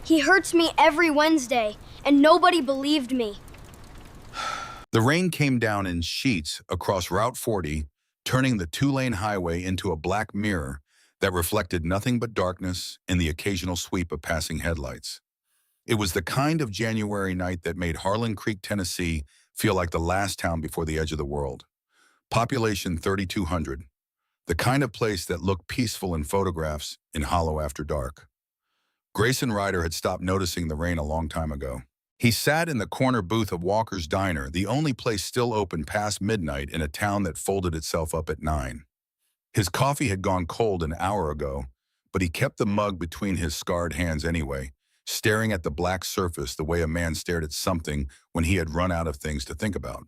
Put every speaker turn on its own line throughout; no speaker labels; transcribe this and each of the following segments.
He hurts me every Wednesday, and nobody believed me.
The rain came down in sheets across Route 40, turning the two-lane highway into a black mirror that reflected nothing but darkness and the occasional sweep of passing headlights. It was the kind of January night that made Harlan Creek, Tennessee feel like the last town before the edge of the world. Population 3,200, the kind of place that looked peaceful in photographs in hollow after dark. Grayson Ryder had stopped noticing the rain a long time ago. He sat in the corner booth of Walker's Diner, the only place still open past midnight in a town that folded itself up at 9. His coffee had gone cold an hour ago, but he kept the mug between his scarred hands anyway, staring at the black surface the way a man stared at something when he had run out of things to think about.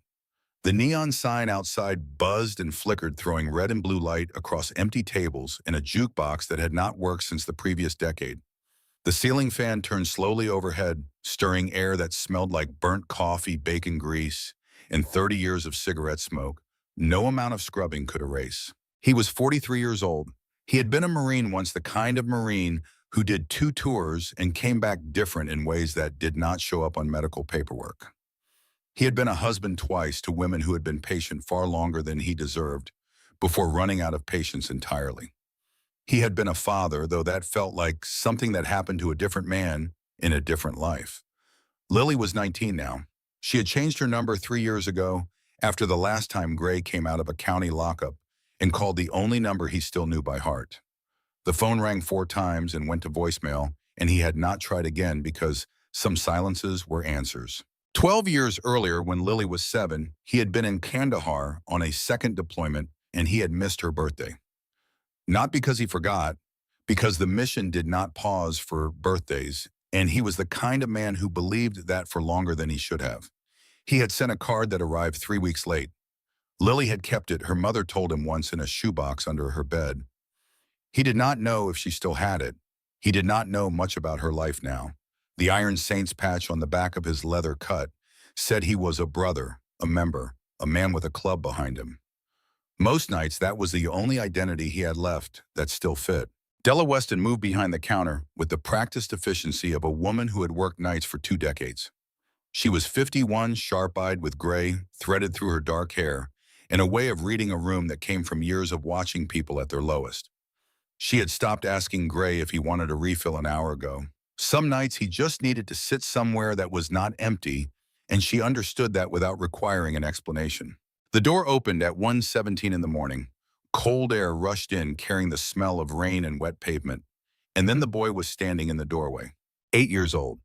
The neon sign outside buzzed and flickered, throwing red and blue light across empty tables and a jukebox that had not worked since the previous decade. The ceiling fan turned slowly overhead, stirring air that smelled like burnt coffee, bacon grease, and 30 years of cigarette smoke no amount of scrubbing could erase. He was 43 years old. He had been a Marine once, the kind of Marine who did 2 tours and came back different in ways that did not show up on medical paperwork. He had been a husband twice to women who had been patient far longer than he deserved before running out of patience entirely. He had been a father, though that felt like something that happened to a different man in a different life. Lily was 19 now. She had changed her number 3 years ago after the last time Gray came out of a county lockup and called the only number he still knew by heart. The phone rang 4 times and went to voicemail, and he had not tried again because some silences were answers. 12 years earlier, when Lily was 7, he had been in Kandahar on a second deployment, and he had missed her birthday. Not because he forgot, because the mission did not pause for birthdays, and he was the kind of man who believed that for longer than he should have. He had sent a card that arrived 3 weeks late. Lily had kept it, her mother told him once, in a shoebox under her bed. He did not know if she still had it. He did not know much about her life now. The Iron Saints patch on the back of his leather cut said he was a brother, a member, a man with a club behind him. Most nights, that was the only identity he had left that still fit. Della Weston moved behind the counter with the practiced efficiency of a woman who had worked nights for 2 decades. She was 51, sharp-eyed with gray threaded through her dark hair, and a way of reading a room that came from years of watching people at their lowest. She had stopped asking Gray if he wanted a refill an hour ago. Some nights he just needed to sit somewhere that was not empty, and she understood that without requiring an explanation. The door opened at 1:17 in the morning. Cold air rushed in, carrying the smell of rain and wet pavement. And then the boy was standing in the doorway. 8 years old.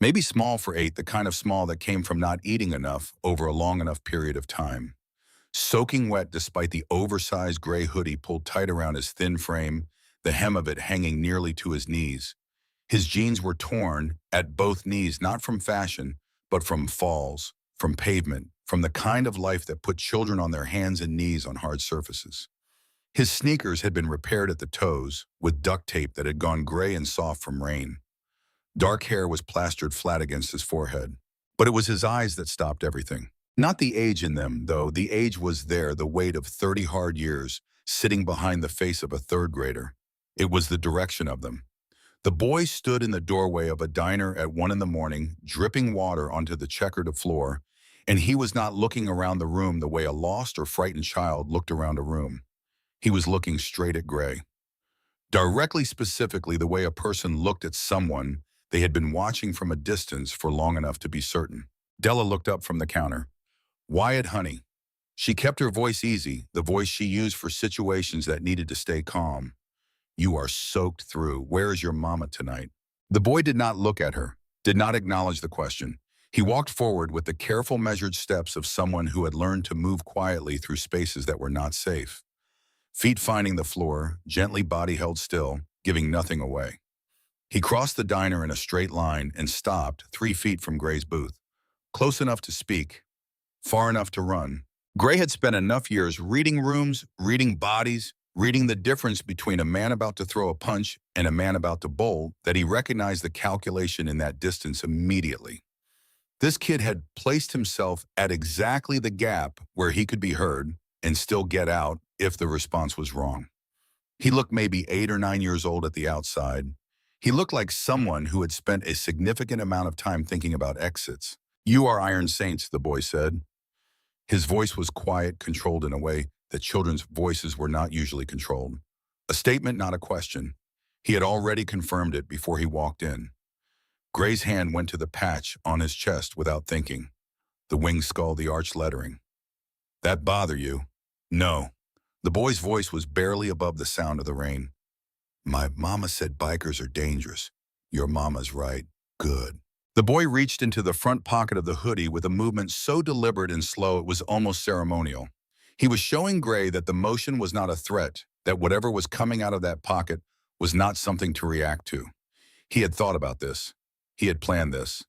Maybe small for 8, the kind of small that came from not eating enough over a long enough period of time. Soaking wet despite the oversized gray hoodie pulled tight around his thin frame, the hem of it hanging nearly to his knees. His jeans were torn at both knees, not from fashion, but from falls, from pavement, from the kind of life that put children on their hands and knees on hard surfaces. His sneakers had been repaired at the toes with duct tape that had gone gray and soft from rain. Dark hair was plastered flat against his forehead. But it was his eyes that stopped everything. Not the age in them, though. The age was there, the weight of 30 hard years sitting behind the face of a 3rd grader. It was the direction of them. The boy stood in the doorway of a diner at 1 in the morning, dripping water onto the checkered floor, and he was not looking around the room the way a lost or frightened child looked around a room. He was looking straight at Gray. Directly, specifically, the way a person looked at someone they had been watching from a distance for long enough to be certain. Della looked up from the counter. "Wyatt, honey." She kept her voice easy, the voice she used for situations that needed to stay calm. "You are soaked through. Where is your mama tonight?" The boy did not look at her, did not acknowledge the question. He walked forward with the careful, measured steps of someone who had learned to move quietly through spaces that were not safe. Feet finding the floor, gently, body held still, giving nothing away. He crossed the diner in a straight line and stopped 3 feet from Gray's booth. Close enough to speak, far enough to run. Gray had spent enough years reading rooms, reading bodies, reading the difference between a man about to throw a punch and a man about to bowl that he recognized the calculation in that distance immediately. This kid had placed himself at exactly the gap where he could be heard and still get out if the response was wrong. He looked maybe 8 or 9 years old at the outside. He looked like someone who had spent a significant amount of time thinking about exits. "You are Iron Saints," the boy said. His voice was quiet, controlled in a way that children's voices were not usually controlled. A statement, not a question. He had already confirmed it before he walked in. Gray's hand went to the patch on his chest without thinking. The winged skull, the arched lettering. "That bother you?" "No." The boy's voice was barely above the sound of the rain. "My mama said bikers are dangerous." "Your mama's right. Good." The boy reached into the front pocket of the hoodie with a movement so deliberate and slow it was almost ceremonial. He was showing Gray that the motion was not a threat, that whatever was coming out of that pocket was not something to react to. He had thought about this. He had planned this.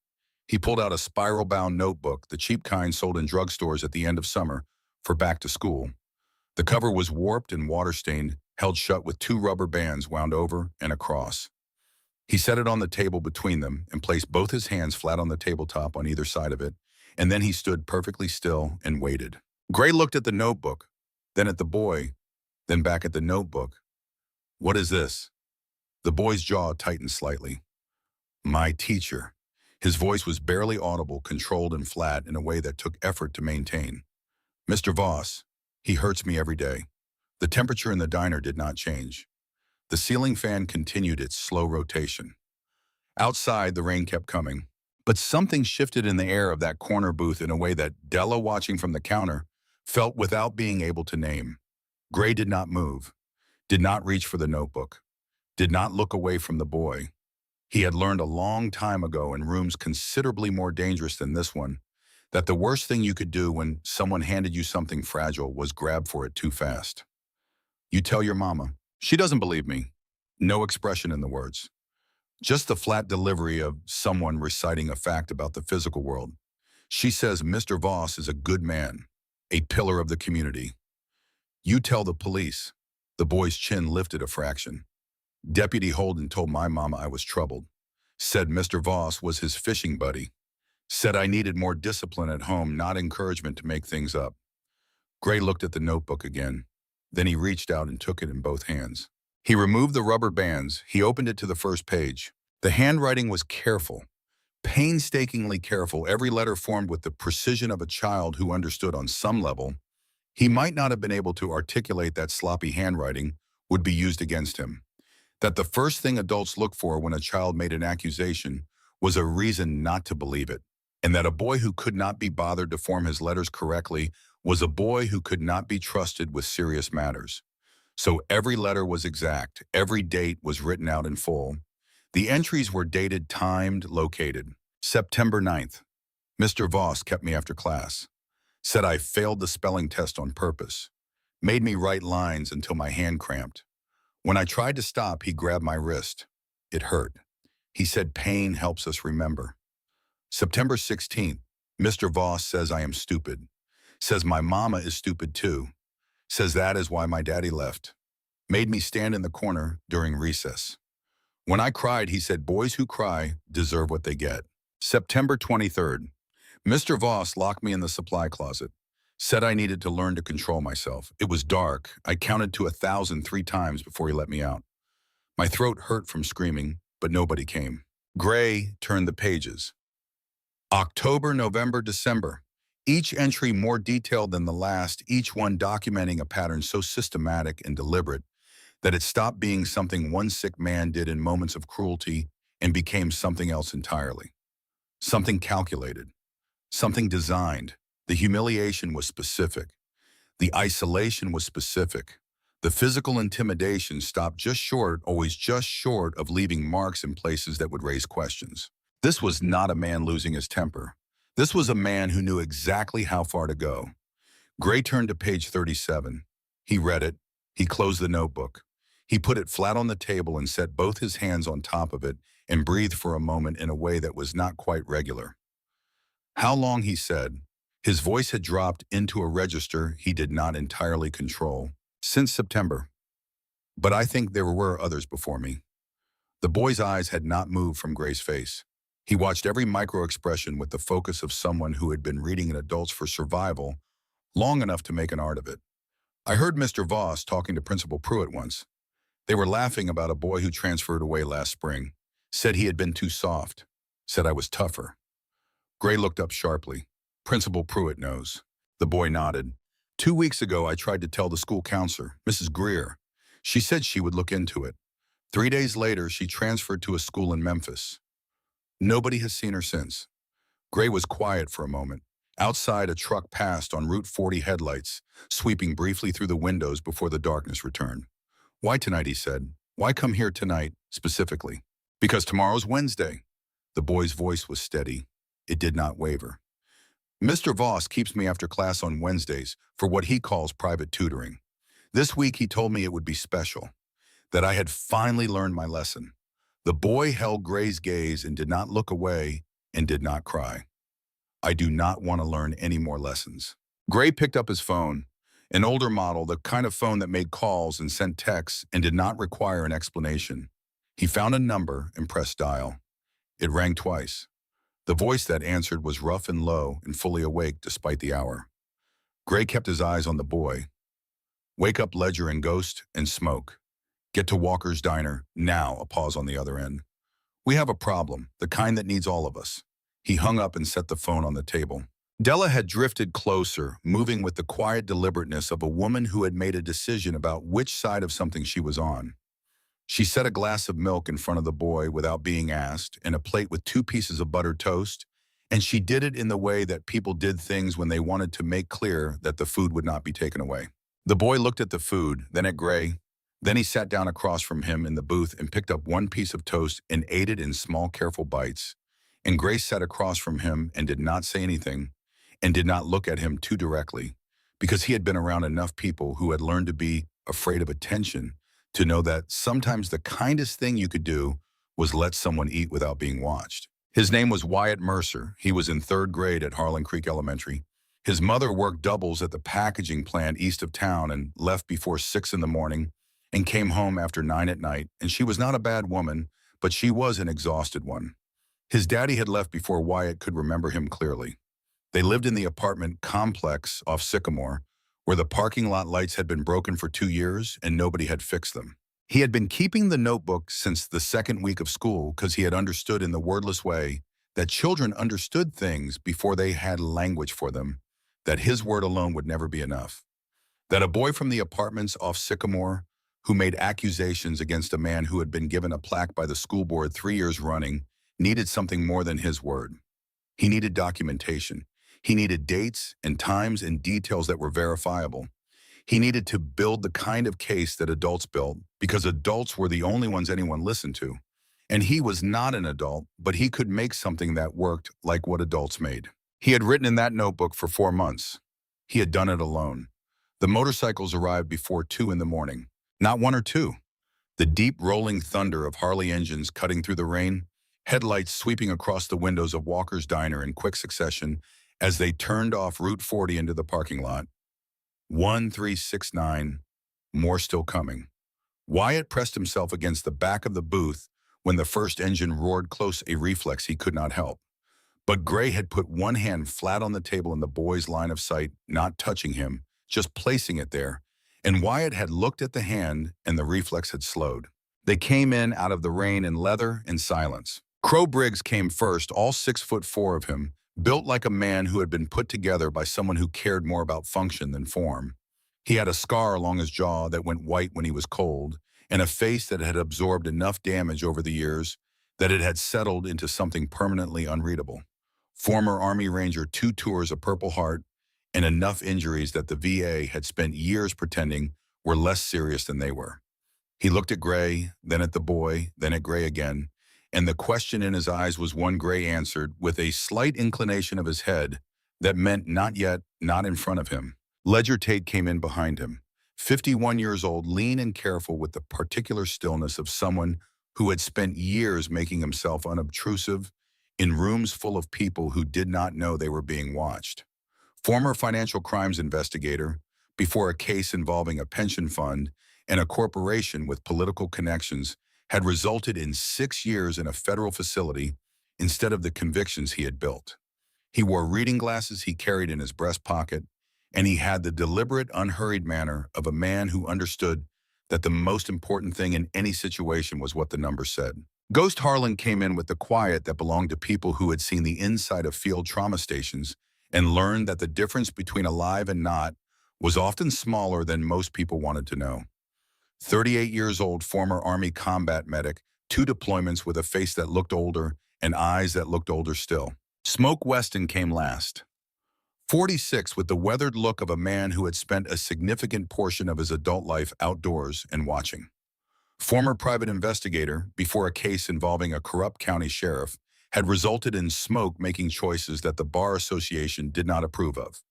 He pulled out a spiral-bound notebook, the cheap kind sold in drugstores at the end of summer, for back to school. The cover was warped and water-stained, held shut with 2 rubber bands wound over and across. He set it on the table between them and placed both his hands flat on the tabletop on either side of it, and then he stood perfectly still and waited. Gray looked at the notebook, then at the boy, then back at the notebook. "What is this?" The boy's jaw tightened slightly. "My teacher." His voice was barely audible, controlled and flat in a way that took effort to maintain. "Mr. Voss, he hurts me every day." The temperature in the diner did not change. The ceiling fan continued its slow rotation. Outside, the rain kept coming. But something shifted in the air of that corner booth in a way that Della, watching from the counter, felt without being able to name. Gray did not move, did not reach for the notebook, did not look away from the boy. He had learned a long time ago in rooms considerably more dangerous than this one that the worst thing you could do when someone handed you something fragile was grab for it too fast. "You tell your mama." "She doesn't believe me." No expression in the words. Just the flat delivery of someone reciting a fact about the physical world. "She says Mr. Voss is a good man, a pillar of the community." "You tell the police." The boy's chin lifted a fraction. "Deputy Holden told my mama I was troubled. Said Mr. Voss was his fishing buddy. Said I needed more discipline at home, not encouragement to make things up." Gray looked at the notebook again. Then he reached out and took it in both hands. He removed the rubber bands. He opened it to the first page. The handwriting was careful, painstakingly careful, every letter formed with the precision of a child who understood on some level. He might not have been able to articulate that sloppy handwriting would be used against him. That the first thing adults look for when a child made an accusation was a reason not to believe it. And that a boy who could not be bothered to form his letters correctly was a boy who could not be trusted with serious matters. So every letter was exact, every date was written out in full. The entries were dated, timed, located. September 9th. Mr. Voss kept me after class. Said I failed the spelling test on purpose. Made me write lines until my hand cramped. When I tried to stop, he grabbed my wrist. It hurt. He said pain helps us remember. September 16th. Mr. Voss says I am stupid. Says my mama is stupid too. Says that is why my daddy left. Made me stand in the corner during recess. When I cried, he said boys who cry deserve what they get. September 23rd. Mr. Voss locked me in the supply closet. Said I needed to learn to control myself. It was dark. I counted to 1,000 3 times before he let me out. My throat hurt from screaming, but nobody came. Gray turned the pages. October, November, December. Each entry more detailed than the last, each one documenting a pattern so systematic and deliberate that it stopped being something one sick man did in moments of cruelty and became something else entirely. Something calculated, something designed. The humiliation was specific. The isolation was specific. The physical intimidation stopped just short, always just short of leaving marks in places that would raise questions. This was not a man losing his temper. This was a man who knew exactly how far to go. Gray turned to page 37. He read it. He closed the notebook. He put it flat on the table and set both his hands on top of it and breathed for a moment in a way that was not quite regular. "How long?" he said. His voice had dropped into a register he did not entirely control. "Since September. But I think there were others before me." The boy's eyes had not moved from Gray's face. He watched every micro-expression with the focus of someone who had been reading in adults for survival long enough to make an art of it. "I heard Mr. Voss talking to Principal Pruitt once. They were laughing about a boy who transferred away last spring. Said he had been too soft. Said I was tougher. Gray looked up sharply. Principal Pruitt knows. The boy nodded. 2 weeks ago, I tried to tell the school counselor, Mrs. Greer. She said she would look into it. 3 days later, she transferred to a school in Memphis. Nobody has seen her since. Gray was quiet for a moment. Outside, a truck passed on Route 40 headlights, sweeping briefly through the windows before the darkness returned. Why tonight, he said. Why come here tonight, specifically? Because tomorrow's Wednesday. The boy's voice was steady. It did not waver. Mr. Voss keeps me after class on Wednesdays for what he calls private tutoring. This week, he told me it would be special, that I had finally learned my lesson. The boy held Gray's gaze and did not look away and did not cry. I do not want to learn any more lessons. Gray picked up his phone, an older model, the kind of phone that made calls and sent texts and did not require an explanation. He found a number and pressed dial. It rang twice. The voice that answered was rough and low and fully awake despite the hour. Gray kept his eyes on the boy. Wake up, Ledger and Ghost, and smoke. Get to Walker's Diner, now, a pause on the other end. We have a problem, the kind that needs all of us. He hung up and set the phone on the table. Della had drifted closer, moving with the quiet deliberateness of a woman who had made a decision about which side of something she was on. She set a glass of milk in front of the boy without being asked, and a plate with 2 pieces of buttered toast, and she did it in the way that people did things when they wanted to make clear that the food would not be taken away. The boy looked at the food, then at Gray. Then he sat down across from him in the booth and picked up 1 piece of toast and ate it in small, careful bites. And Gray sat across from him and did not say anything and did not look at him too directly, because he had been around enough people who had learned to be afraid of attention to know that sometimes the kindest thing you could do was let someone eat without being watched. His name was Wyatt Mercer. He was in 3rd grade at Harlan Creek Elementary. His mother worked doubles at the packaging plant east of town and left before 6 in the morning and came home after 9 at night, and she was not a bad woman, but she was an exhausted one. His daddy had left before Wyatt could remember him clearly. They lived in the apartment complex off Sycamore, where the parking lot lights had been broken for 2 years and nobody had fixed them. He had been keeping the notebook since the 2nd week of school because he had understood in the wordless way that children understood things before they had language for them, that his word alone would never be enough. That a boy from the apartments off Sycamore who made accusations against a man who had been given a plaque by the school board 3 years running needed something more than his word. He needed documentation. He needed dates and times and details that were verifiable. He needed to build the kind of case that adults built, because adults were the only ones anyone listened to. And he was not an adult, but he could make something that worked like what adults made. He had written in that notebook for 4 months. He had done it alone. The motorcycles arrived before 2 in the morning. Not 1 or 2. The deep rolling thunder of Harley engines cutting through the rain, headlights sweeping across the windows of Walker's Diner in quick succession as they turned off Route 40 into the parking lot. 1369, more still coming. Wyatt pressed himself against the back of the booth when the first engine roared close, a reflex he could not help. But Gray had put 1 hand flat on the table in the boy's line of sight, not touching him, just placing it there, and Wyatt had looked at the hand and the reflex had slowed. They came in out of the rain in leather and silence. Crow Briggs came first, all 6'4" of him, built like a man who had been put together by someone who cared more about function than form. He had a scar along his jaw that went white when he was cold, and a face that had absorbed enough damage over the years that it had settled into something permanently unreadable. Former Army Ranger, 2 tours, a Purple Heart, and enough injuries that the VA had spent years pretending were less serious than they were. He looked at Gray, then at the boy, then at Gray again, and the question in his eyes was one Gray answered with a slight inclination of his head that meant not yet, not in front of him. Ledger Tate came in behind him, 51 years old, lean and careful with the particular stillness of someone who had spent years making himself unobtrusive in rooms full of people who did not know they were being watched. Former financial crimes investigator, before a case involving a pension fund and a corporation with political connections had resulted in 6 years in a federal facility instead of the convictions he had built. He wore reading glasses he carried in his breast pocket, and he had the deliberate, unhurried manner of a man who understood that the most important thing in any situation was what the number said. Ghost Harlan came in with the quiet that belonged to people who had seen the inside of field trauma stations and learned that the difference between alive and not was often smaller than most people wanted to know. 38 years old, former Army combat medic, 2 deployments with a face that looked older and eyes that looked older still. Smoke Weston came last. 46, with the weathered look of a man who had spent a significant portion of his adult life outdoors and watching. Former private investigator, before a case involving a corrupt county sheriff, had resulted in Smoke making choices that the Bar Association did not approve of.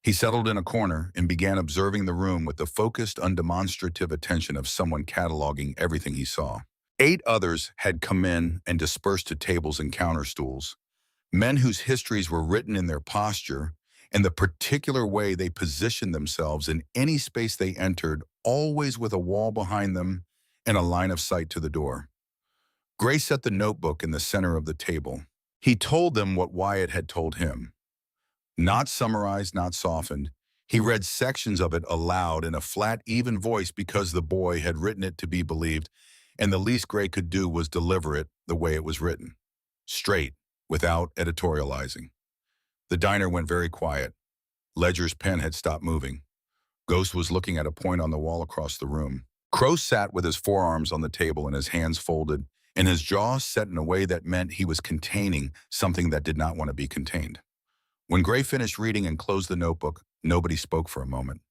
He settled in a corner and began observing the room with the focused, undemonstrative attention of someone cataloging everything he saw. 8 others had come in and dispersed to tables and counter stools, men whose histories were written in their posture and the particular way they positioned themselves in any space they entered, always with a wall behind them and a line of sight to the door. Gray set the notebook in the center of the table. He told them what Wyatt had told him. Not summarized, not softened. He read sections of it aloud in a flat, even voice because the boy had written it to be believed, and the least Gray could do was deliver it the way it was written. Straight, without editorializing. The diner went very quiet. Ledger's pen had stopped moving. Ghost was looking at a point on the wall across the room. Crow sat with his forearms on the table and his hands folded, and his jaw set in a way that meant he was containing something that did not want to be contained. When Gray finished reading and closed the notebook, nobody spoke for a moment.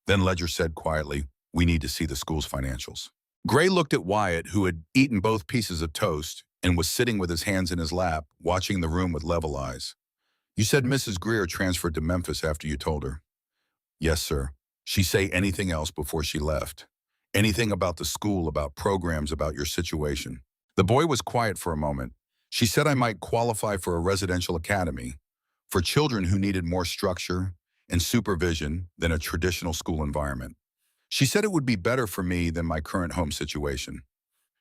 Then Ledger said quietly, "We need to see the school's financials." Gray looked at Wyatt, who had eaten both pieces of toast and was sitting with his hands in his lap, watching the room with level eyes. "You said Mrs. Greer transferred to Memphis after you told her." "Yes, sir." "She say anything else before she left? Anything about the school, about programs, about your situation?" The boy was quiet for a moment. "She said I might qualify for a residential academy for children who needed more structure and supervision than a traditional school environment. She said it would be better for me than my current home situation.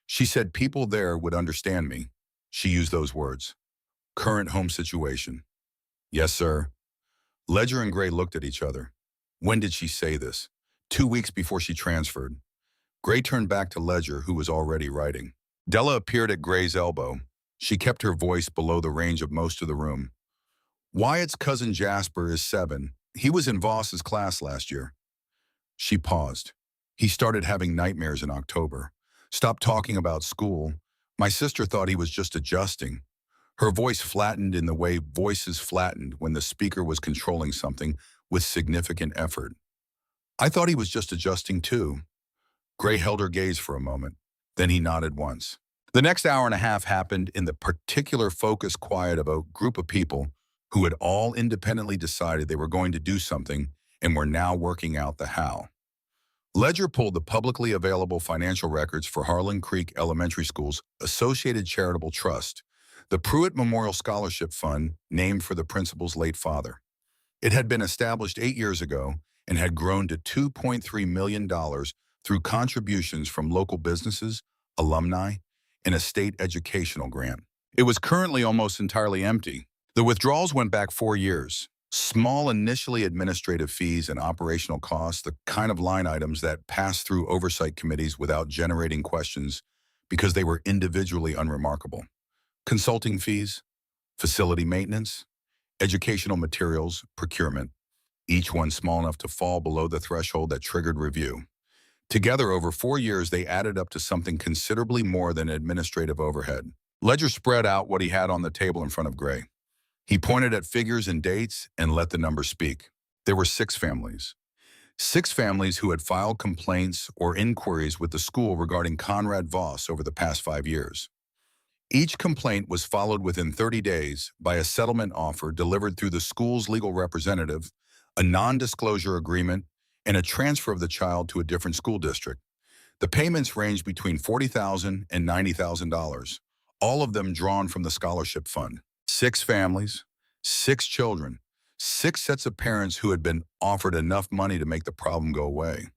She said people there would understand me." She used those words. "Current home situation." "Yes, sir." Ledger and Gray looked at each other. "When did she say this?" 2 weeks before she transferred." Gray turned back to Ledger, who was already writing. Della appeared at Gray's elbow. She kept her voice below the range of most of the room. "Wyatt's cousin Jasper is 7. He was in Voss's class last year." She paused. "He started having nightmares in October. Stopped talking about school. My sister thought he was just adjusting." Her voice flattened in the way voices flattened when the speaker was controlling something with significant effort. "I thought he was just adjusting too." Gray held her gaze for a moment. Then he nodded once. The next hour and a half happened in the particular focused quiet of a group of people who had all independently decided they were going to do something and were now working out the how. Ledger pulled the publicly available financial records for Harlan Creek Elementary School's Associated Charitable Trust, the Pruitt Memorial Scholarship Fund named for the principal's late father. It had been established 8 years ago and had grown to $2.3 million through contributions from local businesses, alumni, and a state educational grant. It was currently almost entirely empty. The withdrawals went back 4 years. Small initially administrative fees and operational costs, the kind of line items that pass through oversight committees without generating questions because they were individually unremarkable. Consulting fees, facility maintenance, educational materials, procurement, each one small enough to fall below the threshold that triggered review. Together, over 4 years, they added up to something considerably more than administrative overhead. Ledger spread out what he had on the table in front of Gray. He pointed at figures and dates and let the numbers speak. There were 6 families. 6 families who had filed complaints or inquiries with the school regarding Conrad Voss over the past 5 years. Each complaint was followed within 30 days by a settlement offer delivered through the school's legal representative, a non-disclosure agreement, and a transfer of the child to a different school district. The payments ranged between $40,000 and $90,000, all of them drawn from the scholarship fund. 6 families, 6 children, 6 sets of parents who had been offered enough money to make the problem go away.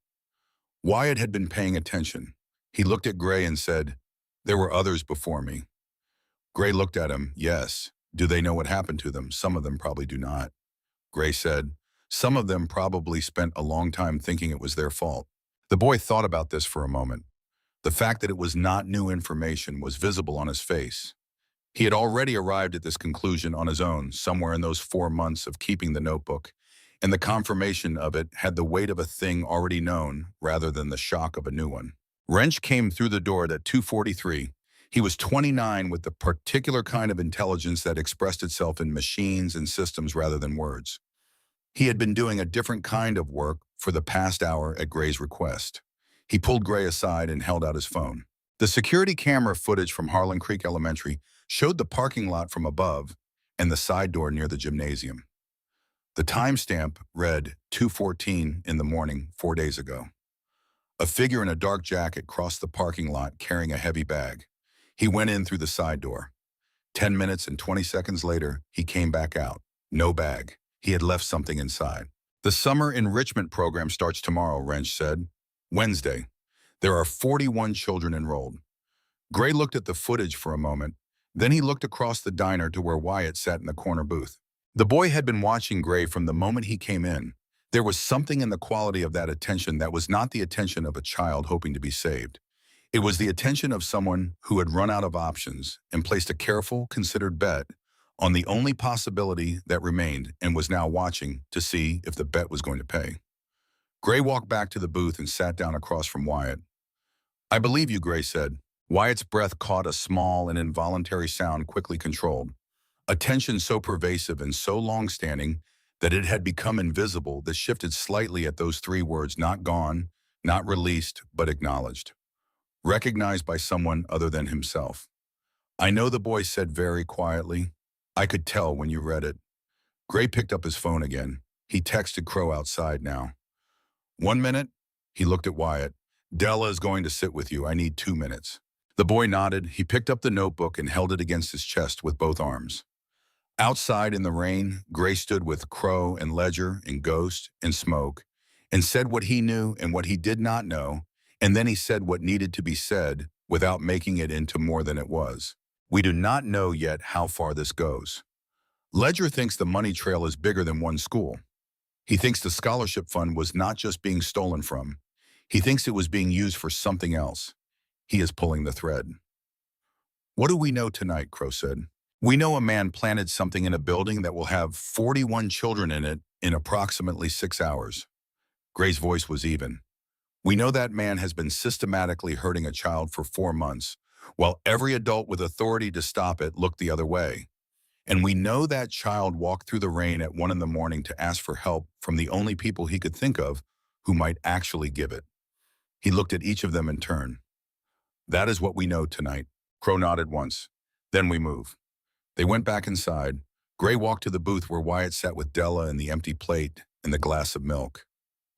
Wyatt had been paying attention. He looked at Gray and said, "There were others before me." Gray looked at him. "Yes. Do they know what happened to them? Some of them probably do not." Gray said, "Some of them probably spent a long time thinking it was their fault." The boy thought about this for a moment. The fact that it was not new information was visible on his face. He had already arrived at this conclusion on his own somewhere in those 4 months of keeping the notebook, and the confirmation of it had the weight of a thing already known rather than the shock of a new one. Wrench came through the door at 2:43. He was 29 with the particular kind of intelligence that expressed itself in machines and systems rather than words. He had been doing a different kind of work for the past hour at Gray's request. He pulled Gray aside and held out his phone. The security camera footage from Harlan Creek Elementary showed the parking lot from above and the side door near the gymnasium. The timestamp read 2:14 in the morning 4 days ago. A figure in a dark jacket crossed the parking lot carrying a heavy bag. He went in through the side door. 10 minutes and 20 seconds later, he came back out. No bag. He had left something inside. The summer enrichment program starts tomorrow, Wrench said. Wednesday. There are 41 children enrolled. Gray looked at the footage for a moment. Then he looked across the diner to where Wyatt sat in the corner booth. The boy had been watching Gray from the moment he came in. There was something in the quality of that attention that was not the attention of a child hoping to be saved. It was the attention of someone who had run out of options and placed a careful, considered bet on the only possibility that remained and was now watching to see if the bet was going to pay. Gray walked back to the booth and sat down across from Wyatt. "I believe you," Gray said. Wyatt's breath caught a small and involuntary sound quickly controlled. A tension so pervasive and so long-standing that it had become invisible that shifted slightly at those three words: not gone, not released, but acknowledged. Recognized by someone other than himself. "I know," the boy said very quietly. "I could tell when you read it." Gray picked up his phone again. He texted Crow outside now. "1 minute?" He looked at Wyatt. "Della is going to sit with you. I need 2 minutes." The boy nodded. He picked up the notebook and held it against his chest with both arms. Outside in the rain, Gray stood with Crow and Ledger and Ghost and Smoke and said what he knew and what he did not know, and then he said what needed to be said without making it into more than it was. "We do not know yet how far this goes. Ledger thinks the money trail is bigger than one school. He thinks the scholarship fund was not just being stolen from. He thinks it was being used for something else. He is pulling the thread." "What do we know tonight?" Crow said. "We know a man planted something in a building that will have 41 children in it in approximately 6 hours. Gray's voice was even. "We know that man has been systematically hurting a child for 4 months, while every adult with authority to stop it looked the other way. And we know that child walked through the rain at 1 in the morning to ask for help from the only people he could think of who might actually give it." He looked at each of them in turn. "That is what we know tonight." Crow nodded once. "Then we move." They went back inside. Gray walked to the booth where Wyatt sat with Della and the empty plate and the glass of milk.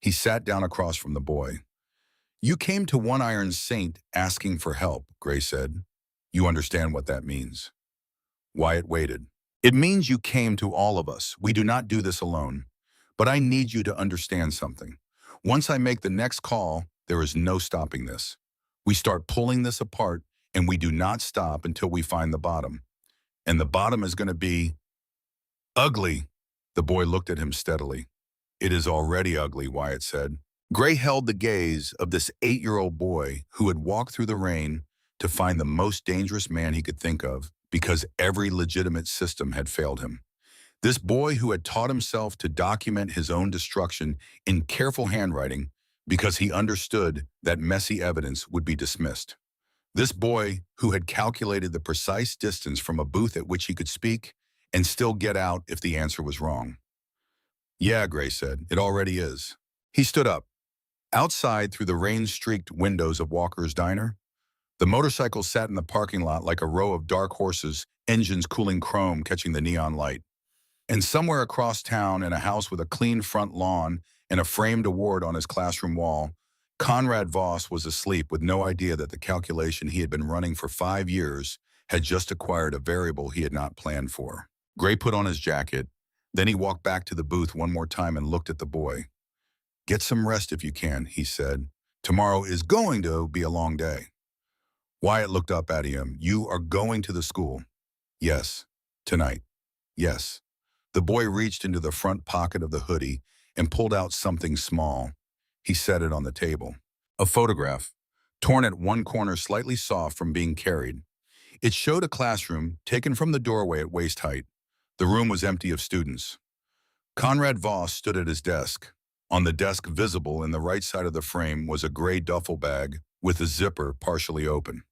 He sat down across from the boy. "You came to One Iron Saint asking for help," Gray said. "You understand what that means." Wyatt waited. "It means you came to all of us. We do not do this alone. But I need you to understand something. Once I make the next call, there is no stopping this. We start pulling this apart, and we do not stop until we find the bottom. And the bottom is going to be ugly." The boy looked at him steadily. "It is already ugly," Wyatt said. Gray held the gaze of this 8-year-old boy who had walked through the rain to find the most dangerous man he could think of because every legitimate system had failed him. This boy who had taught himself to document his own destruction in careful handwriting because he understood that messy evidence would be dismissed. This boy who had calculated the precise distance from a booth at which he could speak and still get out if the answer was wrong. "Yeah," Gray said, "it already is." He stood up. Outside, through the rain-streaked windows of Walker's Diner, the motorcycle sat in the parking lot like a row of dark horses, engines cooling chrome catching the neon light. And somewhere across town, in a house with a clean front lawn and a framed award on his classroom wall, Conrad Voss was asleep with no idea that the calculation he had been running for 5 years had just acquired a variable he had not planned for. Gray put on his jacket. Then he walked back to the booth one more time and looked at the boy. "Get some rest if you can," he said. "Tomorrow is going to be a long day." Wyatt looked up at him. "You are going to the school?" "Yes." "Tonight?" "Yes." The boy reached into the front pocket of the hoodie and pulled out something small. He set it on the table. "A photograph. torn at one corner slightly soft from being carried. It showed a classroom taken from the doorway at waist height. The room was empty of students. Conrad Voss stood at his desk. On the desk, visible in the right side of the frame, was a gray duffel bag with the zipper partially open.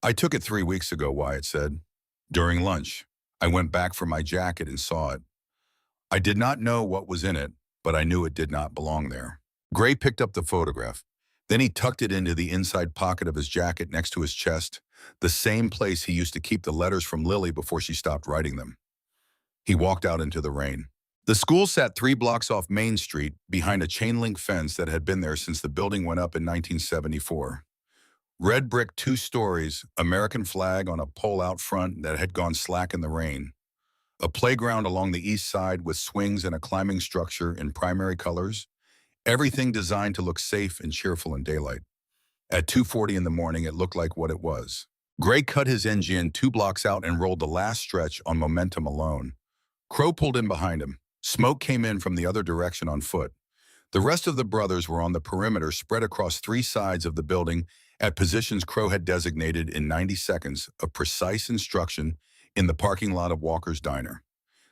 "I took it 3 weeks ago," Wyatt said. "During lunch. I went back for my jacket and saw it. I did not know what was in it, but I knew it did not belong there." Gray picked up the photograph. Then he tucked it into the inside pocket of his jacket next to his chest, the same place he used to keep the letters from Lily before she stopped writing them. He walked out into the rain. The school sat 3 blocks off Main Street behind a chain-link fence that had been there since the building went up in 1974. Red brick 2 stories, American flag on a pole out front that had gone slack in the rain. A playground along the east side with swings and a climbing structure in primary colors. Everything designed to look safe and cheerful in daylight. At 2:40 in the morning, it looked like what it was. Gray cut his engine 2 blocks out and rolled the last stretch on momentum alone. Crow pulled in behind him. Smoke came in from the other direction on foot. The rest of the brothers were on the perimeter spread across 3 sides of the building at positions Crow had designated in 90 seconds of precise instruction in the parking lot of Walker's Diner.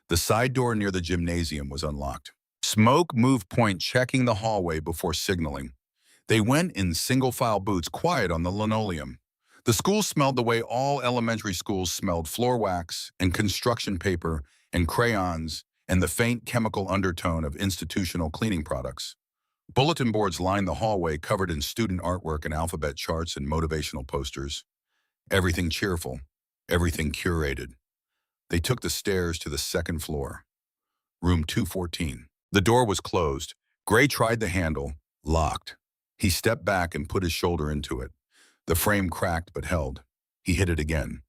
The side door near the gymnasium was unlocked. Smoke moved point checking the hallway before signaling. They went in single-file boots, quiet on the linoleum. The school smelled the way all elementary schools smelled: floor wax and construction paper and crayons and the faint chemical undertone of institutional cleaning products. Bulletin boards lined the hallway covered in student artwork and alphabet charts and motivational posters. Everything cheerful, everything curated. They took the stairs to the second floor. Room 214. The door was closed. Gray tried the handle, locked. He stepped back and put his shoulder into it. The frame cracked but held. He hit it again.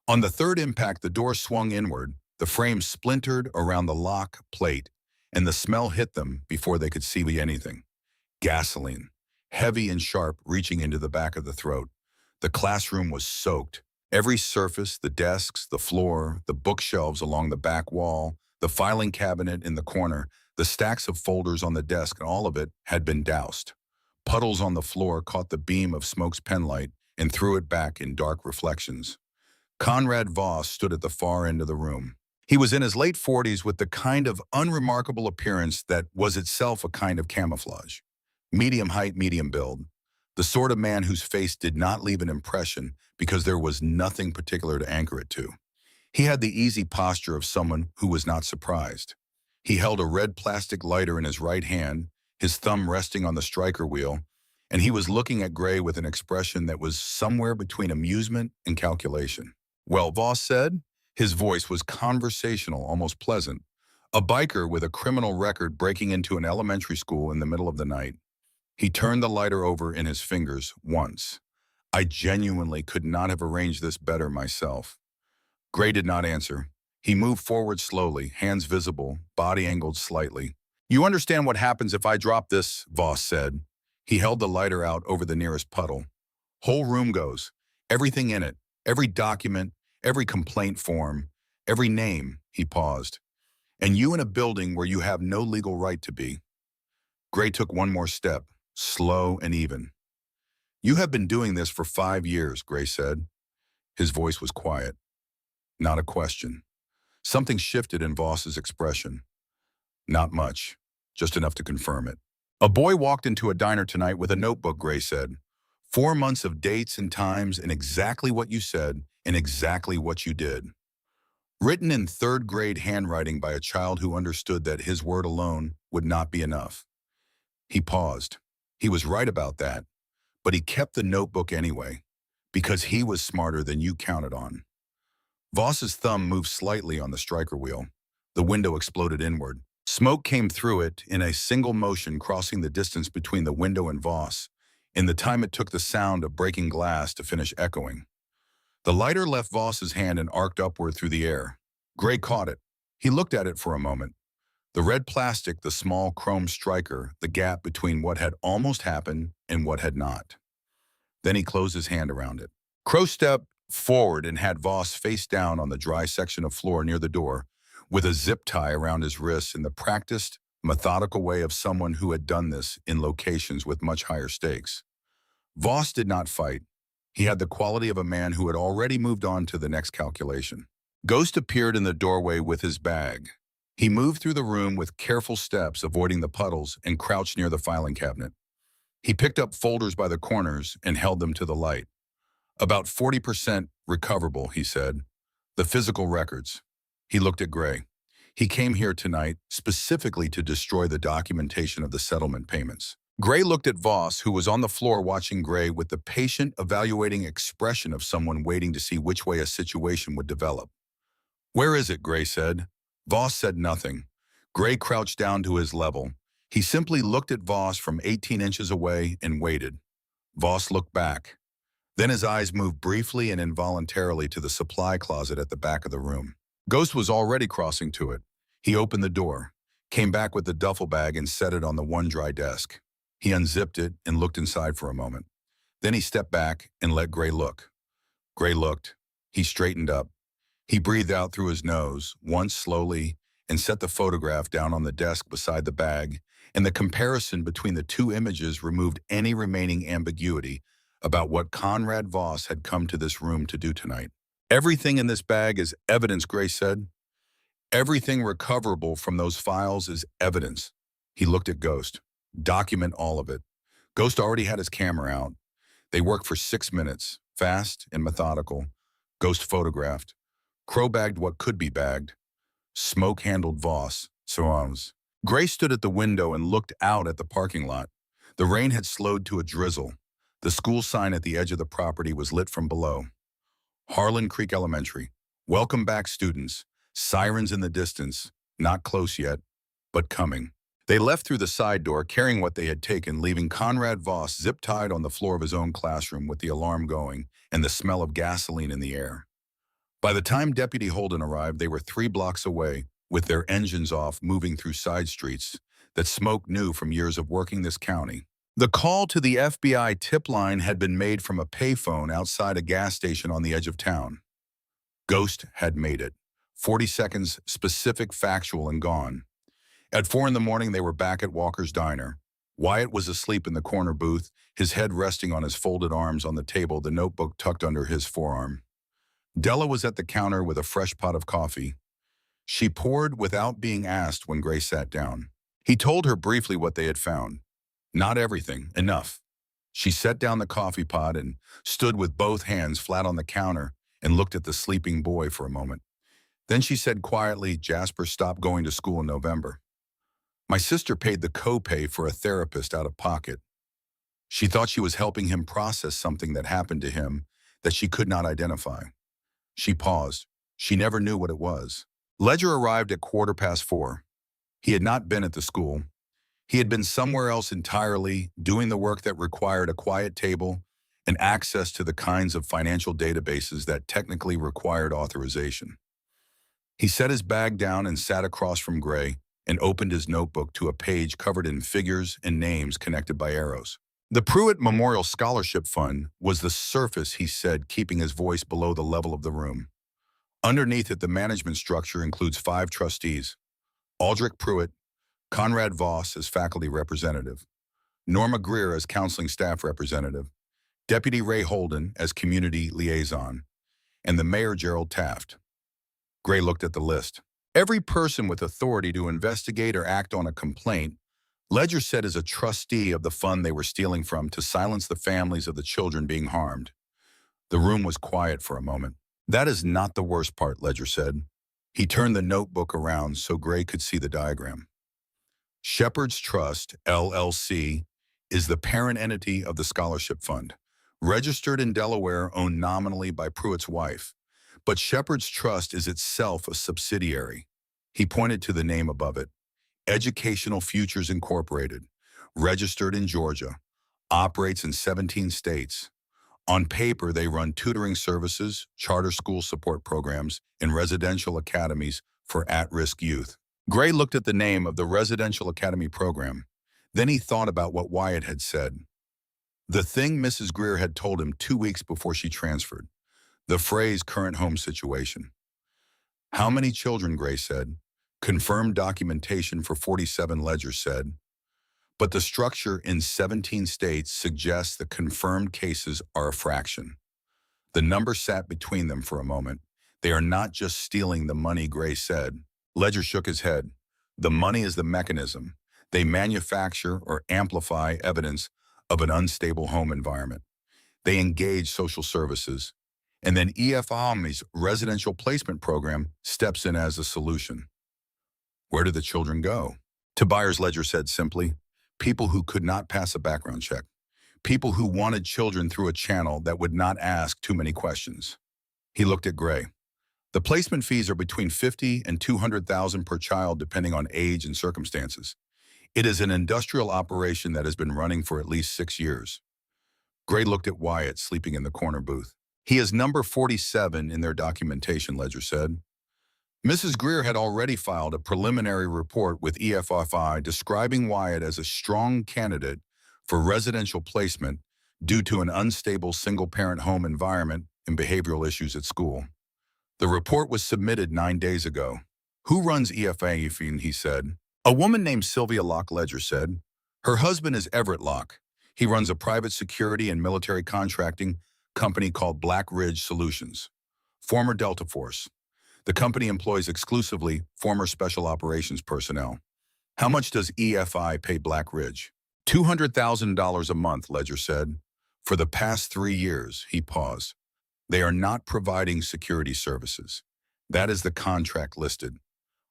On the third impact, the door swung inward. The frame splintered around the lock plate, and the smell hit them before they could see anything. Gasoline, heavy and sharp, reaching into the back of the throat. The classroom was soaked. Every surface, the desks, the floor, the bookshelves along the back wall, the filing cabinet in the corner, the stacks of folders on the desk, and all of it had been doused. Puddles on the floor caught the beam of Smoke's penlight and threw it back in dark reflections. Conrad Voss stood at the far end of the room. He was in his late 40s with the kind of unremarkable appearance that was itself a kind of camouflage. Medium height, medium build. The sort of man whose face did not leave an impression because there was nothing particular to anchor it to. He had the easy posture of someone who was not surprised. He held a red plastic lighter in his right hand, his thumb resting on the striker wheel, and he was looking at Gray with an expression that was somewhere between amusement and calculation. "Well," Voss said. His voice was conversational, almost pleasant. A biker with a criminal record breaking into an elementary school in the middle of the night. He turned the lighter over in his fingers once. "I genuinely could not have arranged this better myself." Gray did not answer. He moved forward slowly, hands visible, body angled slightly. "You understand what happens if I drop this," Voss said. He held the lighter out over the nearest puddle. "Whole room goes. Everything in it. Every document, every complaint form, every name." He paused. "And you in a building where you have no legal right to be." Gray took one more step, slow and even. "You have been doing this for 5 years, Gray said. His voice was quiet. Not a question. Something shifted in Voss's expression. "Not much, just enough to confirm it." "A boy walked into a diner tonight with a notebook," Gray said. 4 months of dates and times and exactly what you said and exactly what you did. Written in 3rd grade handwriting by a child who understood that his word alone would not be enough." He paused. He was right about that, but he kept the notebook anyway, because he was smarter than you counted on. Voss's thumb moved slightly on the striker wheel. The window exploded inward. Smoke came through it in a single motion, crossing the distance between the window and Voss, in the time it took the sound of breaking glass to finish echoing. The lighter left Voss's hand and arced upward through the air. Gray caught it. He looked at it for a moment. The red plastic, the small chrome striker, the gap between what had almost happened and what had not. Then he closed his hand around it. Crow stepped forward and had Voss face down on the dry section of floor near the door, with a zip tie around his wrists in the practiced, methodical way of someone who had done this in locations with much higher stakes. Voss did not fight. He had the quality of a man who had already moved on to the next calculation. Ghost appeared in the doorway with his bag. He moved through the room with careful steps, avoiding the puddles, and crouched near the filing cabinet. He picked up folders by the corners and held them to the light. About 40% recoverable, he said. The physical records. He looked at Gray. He came here tonight specifically to destroy the documentation of the settlement payments. Gray looked at Voss, who was on the floor watching Gray with the patient, evaluating expression of someone waiting to see which way a situation would develop. "Where is it?" Gray said. Voss said nothing. Gray crouched down to his level. He simply looked at Voss from 18 inches away and waited. Voss looked back. Then his eyes moved briefly and involuntarily to the supply closet at the back of the room. Ghost was already crossing to it. He opened the door, came back with the duffel bag and set it on the one dry desk. He unzipped it and looked inside for a moment. Then he stepped back and let Gray look. Gray looked. He straightened up. He breathed out through his nose, once slowly, and set the photograph down on the desk beside the bag, and the comparison between the two images removed any remaining ambiguity about what Conrad Voss had come to this room to do tonight. "Everything in this bag is evidence," Gray said. "Everything recoverable from those files is evidence." He looked at Ghost. "Document all of it." Ghost already had his camera out. They worked for 6 minutes, fast and methodical. Ghost photographed. Crow bagged what could be bagged. Smoke handled Voss. Soams. Gray stood at the window and looked out at the parking lot. The rain had slowed to a drizzle. The school sign at the edge of the property was lit from below. Harlan Creek Elementary. Welcome back, students. Sirens in the distance. Not close yet, but coming. They left through the side door, carrying what they had taken, leaving Conrad Voss zip-tied on the floor of his own classroom with the alarm going and the smell of gasoline in the air. By the time Deputy Holden arrived, they were 3 blocks away, with their engines off, moving through side streets that Smoke knew from years of working this county. The call to the FBI tip line had been made from a payphone outside a gas station on the edge of town. Ghost had made it. 40 seconds, specific, factual, and gone. At 4 in the morning, they were back at Walker's Diner. Wyatt was asleep in the corner booth, his head resting on his folded arms on the table, the notebook tucked under his forearm. Della was at the counter with a fresh pot of coffee. She poured without being asked when Gray sat down. He told her briefly what they had found. Not everything, enough. She set down the coffee pot and stood with both hands flat on the counter and looked at the sleeping boy for a moment. Then she said quietly, "Jasper stopped going to school in November. My sister paid the co-pay for a therapist out of pocket. She thought she was helping him process something that happened to him that she could not identify." She paused. She never knew what it was. Ledger arrived at 4:15. He had not been at the school. He had been somewhere else entirely, doing the work that required a quiet table and access to the kinds of financial databases that technically required authorization. He set his bag down and sat across from Gray and opened his notebook to a page covered in figures and names connected by arrows. "The Pruitt Memorial Scholarship Fund was the surface," he said, keeping his voice below the level of the room. "Underneath it, the management structure includes 5 trustees. Aldrich Pruitt, Conrad Voss as faculty representative, Norma Greer as counseling staff representative, Deputy Ray Holden as community liaison, and the Mayor Gerald Taft." Gray looked at the list. Every person with authority to investigate or act on a complaint, Ledger said, is a trustee of the fund they were stealing from to silence the families of the children being harmed. The room was quiet for a moment. "That is not the worst part," Ledger said. He turned the notebook around so Gray could see the diagram. "Shepherd's Trust, LLC, is the parent entity of the scholarship fund, registered in Delaware, owned nominally by Pruitt's wife. But Shepherd's Trust is itself a subsidiary." He pointed to the name above it. "Educational Futures Incorporated, registered in Georgia, operates in 17 states. On paper, they run tutoring services, charter school support programs, and residential academies for at-risk youth." Gray looked at the name of the Residential Academy program. Then he thought about what Wyatt had said. The thing Mrs. Greer had told him 2 weeks before she transferred. The phrase "current home situation." "How many children?" Gray said. "Confirmed documentation for 47," Ledger said. But the structure in 17 states suggests the confirmed cases are a fraction. The number sat between them for a moment. They are not just stealing the money, Gray said. Ledger shook his head. The money is the mechanism. They manufacture or amplify evidence of an unstable home environment. They engage social services. And then EFAMI's residential placement program steps in as a solution. Where do the children go? Tobias Ledger said simply, people who could not pass a background check. People who wanted children through a channel that would not ask too many questions. He looked at Gray. The placement fees are between $50,000 and $200,000 per child depending on age and circumstances. It is an industrial operation that has been running for at least 6 years. Gray looked at Wyatt sleeping in the corner booth. He is number 47 in their documentation, Ledger said. Mrs. Greer had already filed a preliminary report with EFFI describing Wyatt as a strong candidate for residential placement due to an unstable single-parent home environment and behavioral issues at school. The report was submitted 9 days ago. Who runs EFFI? He said. A woman named Sylvia Locke, Ledger said. Her husband is Everett Locke. He runs a private security and military contracting company called Black Ridge Solutions, former Delta Force. The company employs exclusively former Special Operations personnel. How much does EFI pay Black Ridge? $200,000 a month, Ledger said. For the past 3 years, he paused. They are not providing security services. That is the contract listed.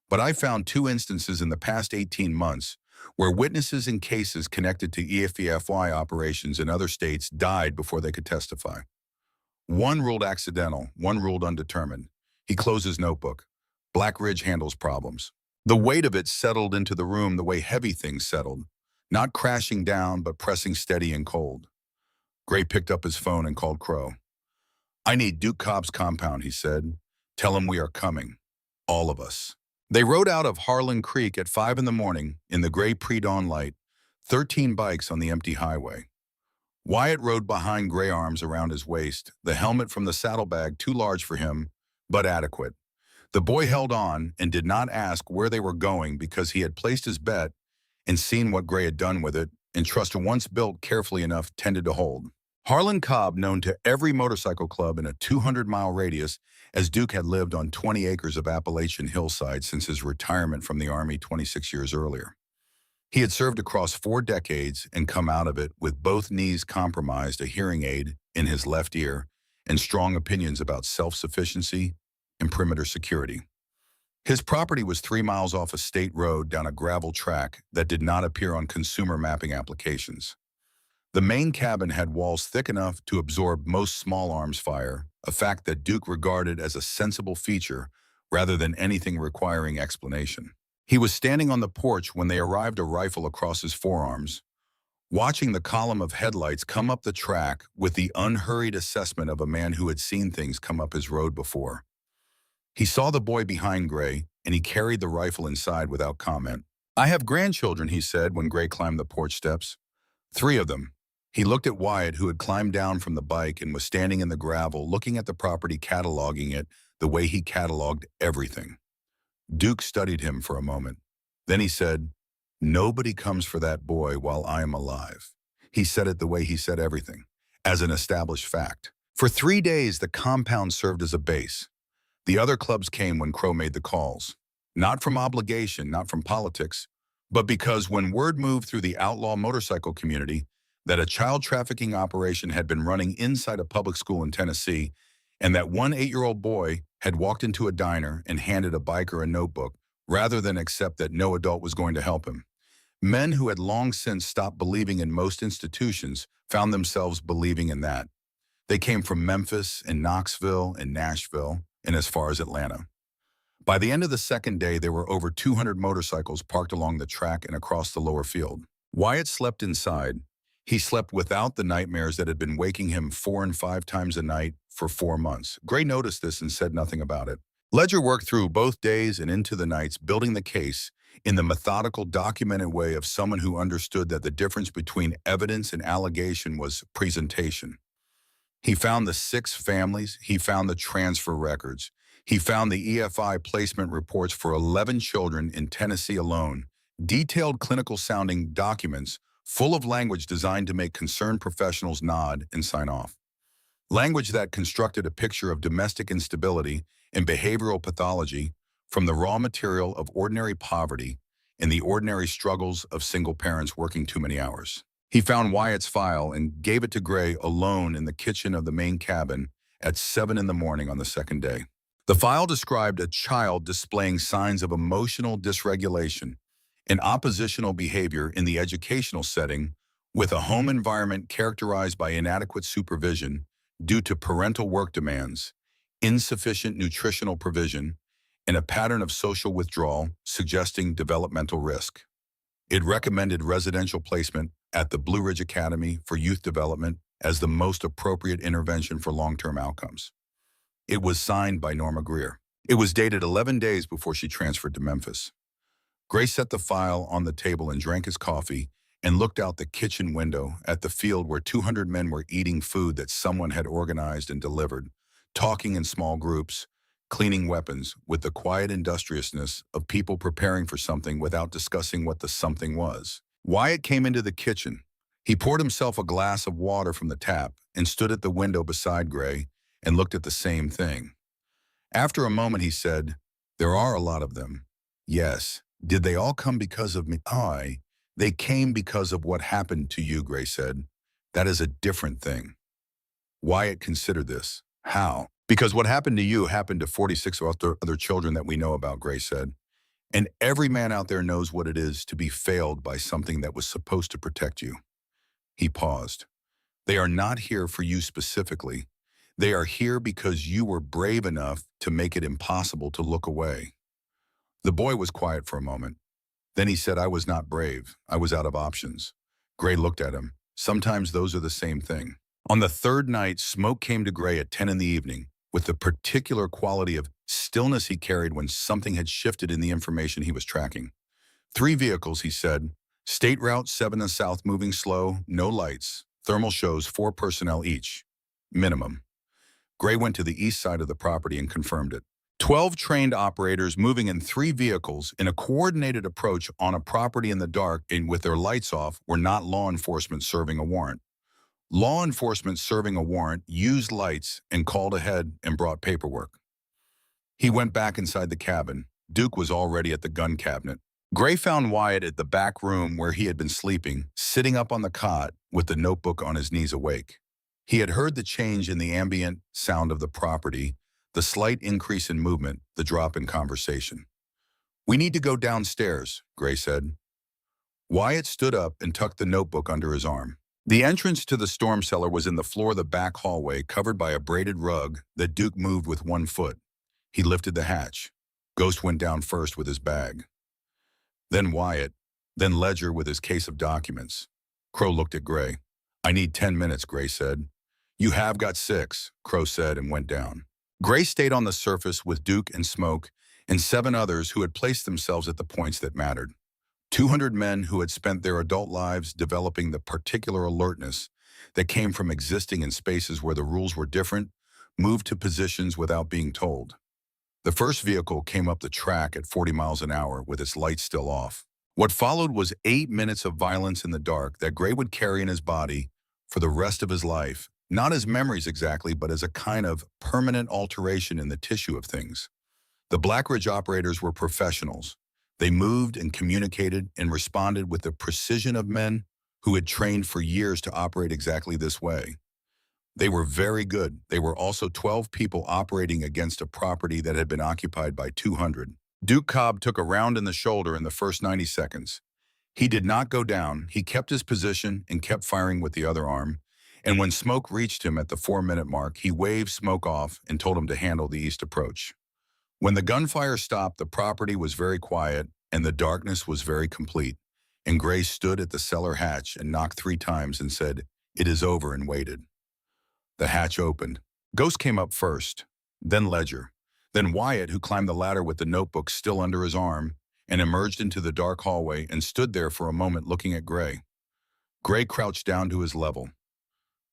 But I found 2 instances in the past 18 months where witnesses in cases connected to EFFI operations in other states died before they could testify. One ruled accidental, one ruled undetermined. He closed his notebook. Black Ridge handles problems. The weight of it settled into the room the way heavy things settled, not crashing down but pressing steady and cold. Gray picked up his phone and called Crow. I need Duke Cobb's compound, he said. Tell him we are coming. All of us. They rode out of Harlan Creek at 5 in the morning in the gray pre-dawn light, 13 bikes on the empty highway. Wyatt rode behind, Gray arms around his waist, the helmet from the saddlebag too large for him, but adequate. The boy held on and did not ask where they were going because he had placed his bet and seen what Gray had done with it, and trust once built carefully enough tended to hold. Harlan Cobb, known to every motorcycle club in a 200-mile radius, as Duke had lived on 20 acres of Appalachian hillside since his retirement from the Army 26 years earlier. He had served across 4 decades and come out of it with both knees compromised, a hearing aid in his left ear, and strong opinions about self-sufficiency and perimeter security. His property was 3 miles off a state road down a gravel track that did not appear on consumer mapping applications. The main cabin had walls thick enough to absorb most small arms fire, a fact that Duke regarded as a sensible feature rather than anything requiring explanation. He was standing on the porch when they arrived, a rifle across his forearms, watching the column of headlights come up the track with the unhurried assessment of a man who had seen things come up his road before. He saw the boy behind Gray, and he carried the rifle inside without comment. I have grandchildren, he said when Gray climbed the porch steps. 3 of them. He looked at Wyatt, who had climbed down from the bike and was standing in the gravel, looking at the property, cataloging it the way he cataloged everything. Duke studied him for a moment. Then he said, nobody comes for that boy while I am alive. He said it the way he said everything, as an established fact. For 3 days, the compound served as a base. The other clubs came when Crow made the calls. Not from obligation, not from politics, but because when word moved through the outlaw motorcycle community that a child trafficking operation had been running inside a public school in Tennessee, and that one 8-year-old boy had walked into a diner and handed a biker a notebook rather than accept that no adult was going to help him. Men who had long since stopped believing in most institutions found themselves believing in that. They came from Memphis and Knoxville and Nashville and as far as Atlanta. By the end of the second day, there were over 200 motorcycles parked along the track and across the lower field. Wyatt slept inside. He slept without the nightmares that had been waking him 4 and 5 times a night for 4 months. Gray noticed this and said nothing about it. Ledger worked through both days and into the nights building the case in the methodical, documented way of someone who understood that the difference between evidence and allegation was presentation. He found the 6 families. He found the transfer records. He found the EFI placement reports for 11 children in Tennessee alone, Detailed clinical-sounding documents full of language designed to make concerned professionals nod and sign off. Language that constructed a picture of domestic instability and behavioral pathology from the raw material of ordinary poverty and the ordinary struggles of single parents working too many hours. He found Wyatt's file and gave it to Gray alone in the kitchen of the main cabin at 7 in the morning on the second day. The file described a child displaying signs of emotional dysregulation and oppositional behavior in the educational setting, with a home environment characterized by inadequate supervision due to parental work demands, insufficient nutritional provision, and a pattern of social withdrawal suggesting developmental risk. It recommended residential placement at the Blue Ridge Academy for Youth Development as the most appropriate intervention for long-term outcomes. It was signed by Norma Greer. It was dated 11 days before she transferred to Memphis. Gray set the file on the table and drank his coffee and looked out the kitchen window at the field where 200 men were eating food that someone had organized and delivered, talking in small groups, cleaning weapons with the quiet industriousness of people preparing for something without discussing what the something was. Wyatt came into the kitchen. He poured himself a glass of water from the tap and stood at the window beside Gray and looked at the same thing. After a moment, he said, "There are a lot of them. Yes. Did they all come because of me? They came because of what happened to you," Gray said. "That is a different thing." Wyatt considered this. "How?" "Because what happened to you happened to 46 other children that we know about," Gray said. "And every man out there knows what it is to be failed by something that was supposed to protect you." He paused. "They are not here for you specifically. They are here because you were brave enough to make it impossible to look away." The boy was quiet for a moment. Then he said, "I was not brave. I was out of options." Gray looked at him. "Sometimes those are the same thing." On the third night, smoke came to Gray at 10 in the evening, with the particular quality of stillness he carried when something had shifted in the information he was tracking. 3 vehicles, he said. State Route 7 in the south moving slow, no lights. Thermal shows 4 personnel each. Minimum. Gray went to the east side of the property and confirmed it. 12 trained operators moving in 3 vehicles in a coordinated approach on a property in the dark and with their lights off were not law enforcement serving a warrant. Law enforcement serving a warrant used lights and called ahead and brought paperwork. He went back inside the cabin. Duke was already at the gun cabinet. Gray found Wyatt at the back room where he had been sleeping, sitting up on the cot with the notebook on his knees awake. He had heard the change in the ambient sound of the property, the slight increase in movement, the drop in conversation. "We need to go downstairs," Gray said. Wyatt stood up and tucked the notebook under his arm. The entrance to the storm cellar was in the floor of the back hallway, covered by a braided rug that Duke moved with 1 foot. He lifted the hatch. Ghost went down first with his bag. Then Wyatt, then Ledger with his case of documents. Crow looked at Gray. "I need 10 minutes, Gray said. "You have got 6, Crow said and went down. Gray stayed on the surface with Duke and Smoke and 7 others who had placed themselves at the points that mattered. 200 men who had spent their adult lives developing the particular alertness that came from existing in spaces where the rules were different, moved to positions without being told. The first vehicle came up the track at 40 miles an hour with its lights still off. What followed was 8 minutes of violence in the dark that Gray would carry in his body for the rest of his life, not as memories exactly, but as a kind of permanent alteration in the tissue of things. The Black Ridge operators were professionals. They moved and communicated and responded with the precision of men who had trained for years to operate exactly this way. They were very good. They were also 12 people operating against a property that had been occupied by 200. Duke Cobb took a round in the shoulder in the first 90 seconds. He did not go down. He kept his position and kept firing with the other arm. And when Smoke reached him at the 4-minute mark, he waved Smoke off and told him to handle the east approach. When the gunfire stopped, the property was very quiet and the darkness was very complete. And Gray stood at the cellar hatch and knocked 3 times and said, "It is over," and waited. The hatch opened. Ghost came up first, then Ledger, then Wyatt, who climbed the ladder with the notebook still under his arm and emerged into the dark hallway and stood there for a moment looking at Gray. Gray crouched down to his level.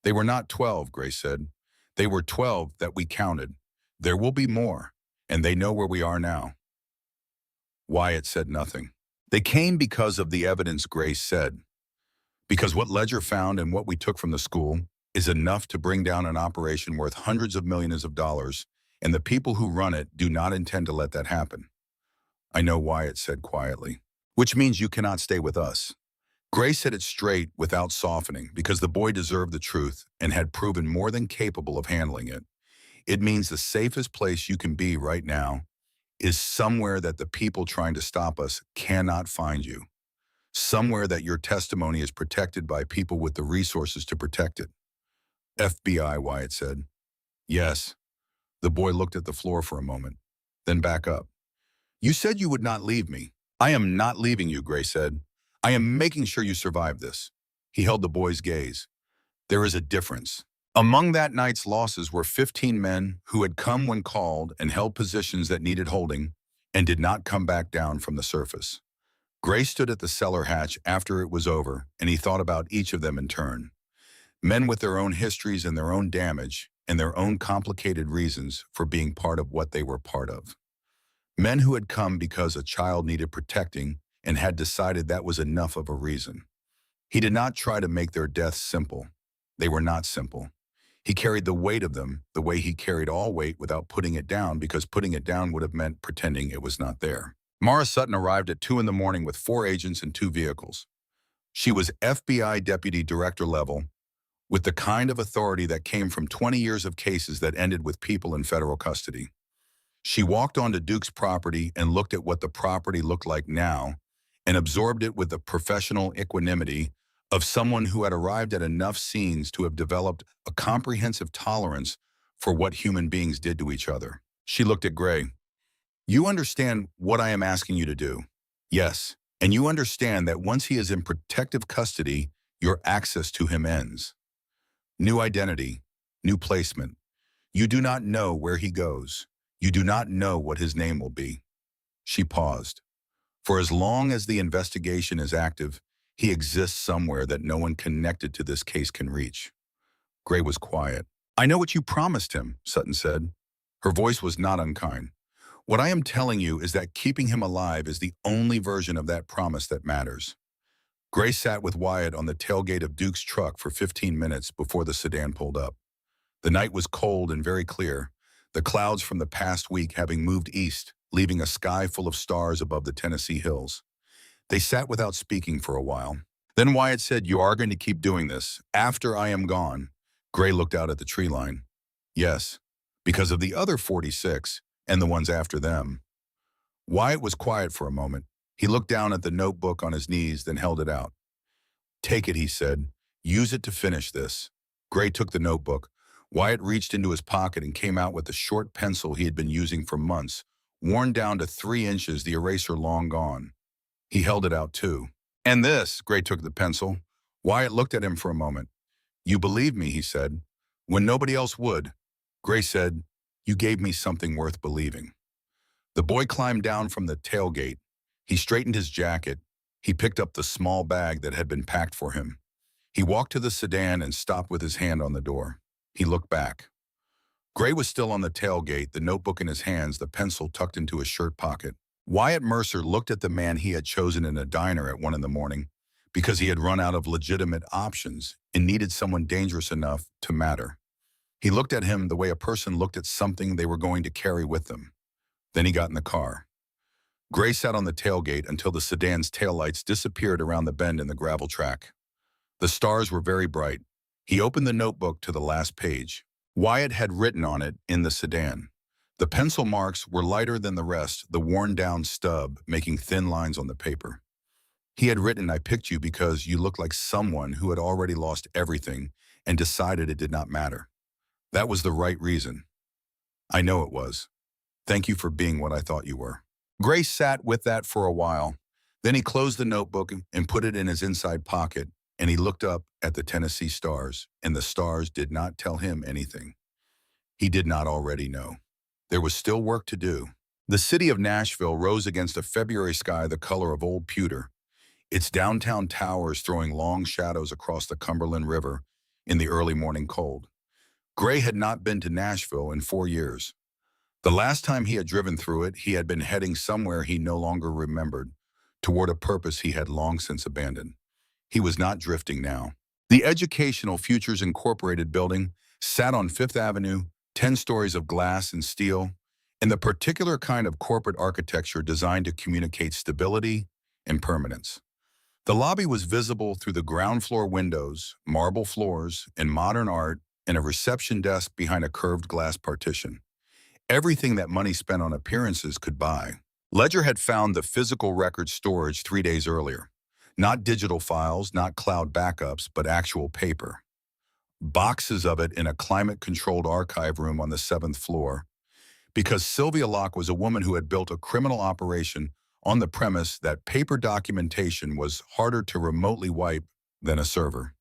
"They were not 12, Gray said. "They were 12 that we counted. There will be more, and they know where we are now." Wyatt said nothing. They came because of the evidence, Grace said. Because what Ledger found and what we took from the school is enough to bring down an operation worth hundreds of millions of dollars, and the people who run it do not intend to let that happen. I know, Wyatt said quietly. Which means you cannot stay with us. Gray said it straight without softening because the boy deserved the truth and had proven more than capable of handling it. It means the safest place you can be right now is somewhere that the people trying to stop us cannot find you. Somewhere that your testimony is protected by people with the resources to protect it. FBI, Wyatt said. Yes. The boy looked at the floor for a moment, then back up. You said you would not leave me. I am not leaving you, Gray said. I am making sure you survive this. He held the boy's gaze. There is a difference. Among that night's losses were 15 men who had come when called and held positions that needed holding and did not come back down from the surface. Gray stood at the cellar hatch after it was over, and he thought about each of them in turn. Men with their own histories and their own damage and their own complicated reasons for being part of what they were part of. Men who had come because a child needed protecting and had decided that was enough of a reason. He did not try to make their deaths simple. They were not simple. He carried the weight of them the way he carried all weight without putting it down, because putting it down would have meant pretending it was not there. Mara Sutton arrived at 2 in the morning with 4 agents and 2 vehicles. She was FBI deputy director level, with the kind of authority that came from 20 years of cases that ended with people in federal custody. She walked onto Duke's property and looked at what the property looked like now and absorbed it with the professional equanimity of someone who had arrived at enough scenes to have developed a comprehensive tolerance for what human beings did to each other. She looked at Gray. You understand what I am asking you to do? Yes, and you understand that once he is in protective custody, your access to him ends. New identity, new placement. You do not know where he goes. You do not know what his name will be. She paused. For as long as the investigation is active, he exists somewhere that no one connected to this case can reach. Gray was quiet. I know what you promised him, Sutton said. Her voice was not unkind. What I am telling you is that keeping him alive is the only version of that promise that matters. Gray sat with Wyatt on the tailgate of Duke's truck for 15 minutes before the sedan pulled up. The night was cold and very clear, the clouds from the past week having moved east, leaving a sky full of stars above the Tennessee hills. They sat without speaking for a while. Then Wyatt said, you are going to keep doing this after I am gone. Gray looked out at the tree line. Yes, because of the other 46 and the ones after them. Wyatt was quiet for a moment. He looked down at the notebook on his knees, then held it out. Take it, he said. Use it to finish this. Gray took the notebook. Wyatt reached into his pocket and came out with the short pencil he had been using for months, worn down to 3 inches, the eraser long gone. He held it out too. And this, Gray took the pencil. Wyatt looked at him for a moment. You believe me, he said, when nobody else would. Gray said, you gave me something worth believing. The boy climbed down from the tailgate. He straightened his jacket. He picked up the small bag that had been packed for him. He walked to the sedan and stopped with his hand on the door. He looked back. Gray was still on the tailgate, the notebook in his hands, the pencil tucked into his shirt pocket. Wyatt Mercer looked at the man he had chosen in a diner at 1 in the morning because he had run out of legitimate options and needed someone dangerous enough to matter. He looked at him the way a person looked at something they were going to carry with them. Then he got in the car. Gray sat on the tailgate until the sedan's taillights disappeared around the bend in the gravel track. The stars were very bright. He opened the notebook to the last page. Wyatt had written on it in the sedan. The pencil marks were lighter than the rest, the worn-down stub making thin lines on the paper. He had written, I picked you because you looked like someone who had already lost everything and decided it did not matter. That was the right reason. I know it was. Thank you for being what I thought you were. Gray sat with that for a while. Then he closed the notebook and put it in his inside pocket, and he looked up at the Tennessee stars, and the stars did not tell him anything he did not already know. There was still work to do. The city of Nashville rose against a February sky the color of old pewter, its downtown towers throwing long shadows across the Cumberland River in the early morning cold. Gray had not been to Nashville in 4 years. The last time he had driven through it, he had been heading somewhere he no longer remembered, toward a purpose he had long since abandoned. He was not drifting now. The Educational Futures Incorporated building sat on Fifth Avenue, 10 stories of glass and steel, and the particular kind of corporate architecture designed to communicate stability and permanence. The lobby was visible through the ground floor windows, marble floors, and modern art, and a reception desk behind a curved glass partition. Everything that money spent on appearances could buy. Ledger had found the physical record storage 3 days earlier. Not digital files, not cloud backups, but actual paper. Boxes of it in a climate-controlled archive room on the 7th floor, because Sylvia Locke was a woman who had built a criminal operation on the premise that paper documentation was harder to remotely wipe than a server.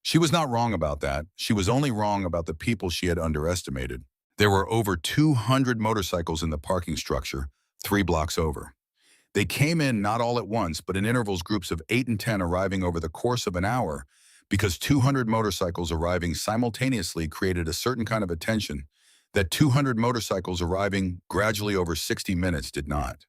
She was not wrong about that. She was only wrong about the people she had underestimated. There were over 200 motorcycles in the parking structure, 3 blocks over. They came in not all at once, but in intervals, groups of 8 and 10 arriving over the course of an hour, because 200 motorcycles arriving simultaneously created a certain kind of attention that 200 motorcycles arriving gradually over 60 minutes did not.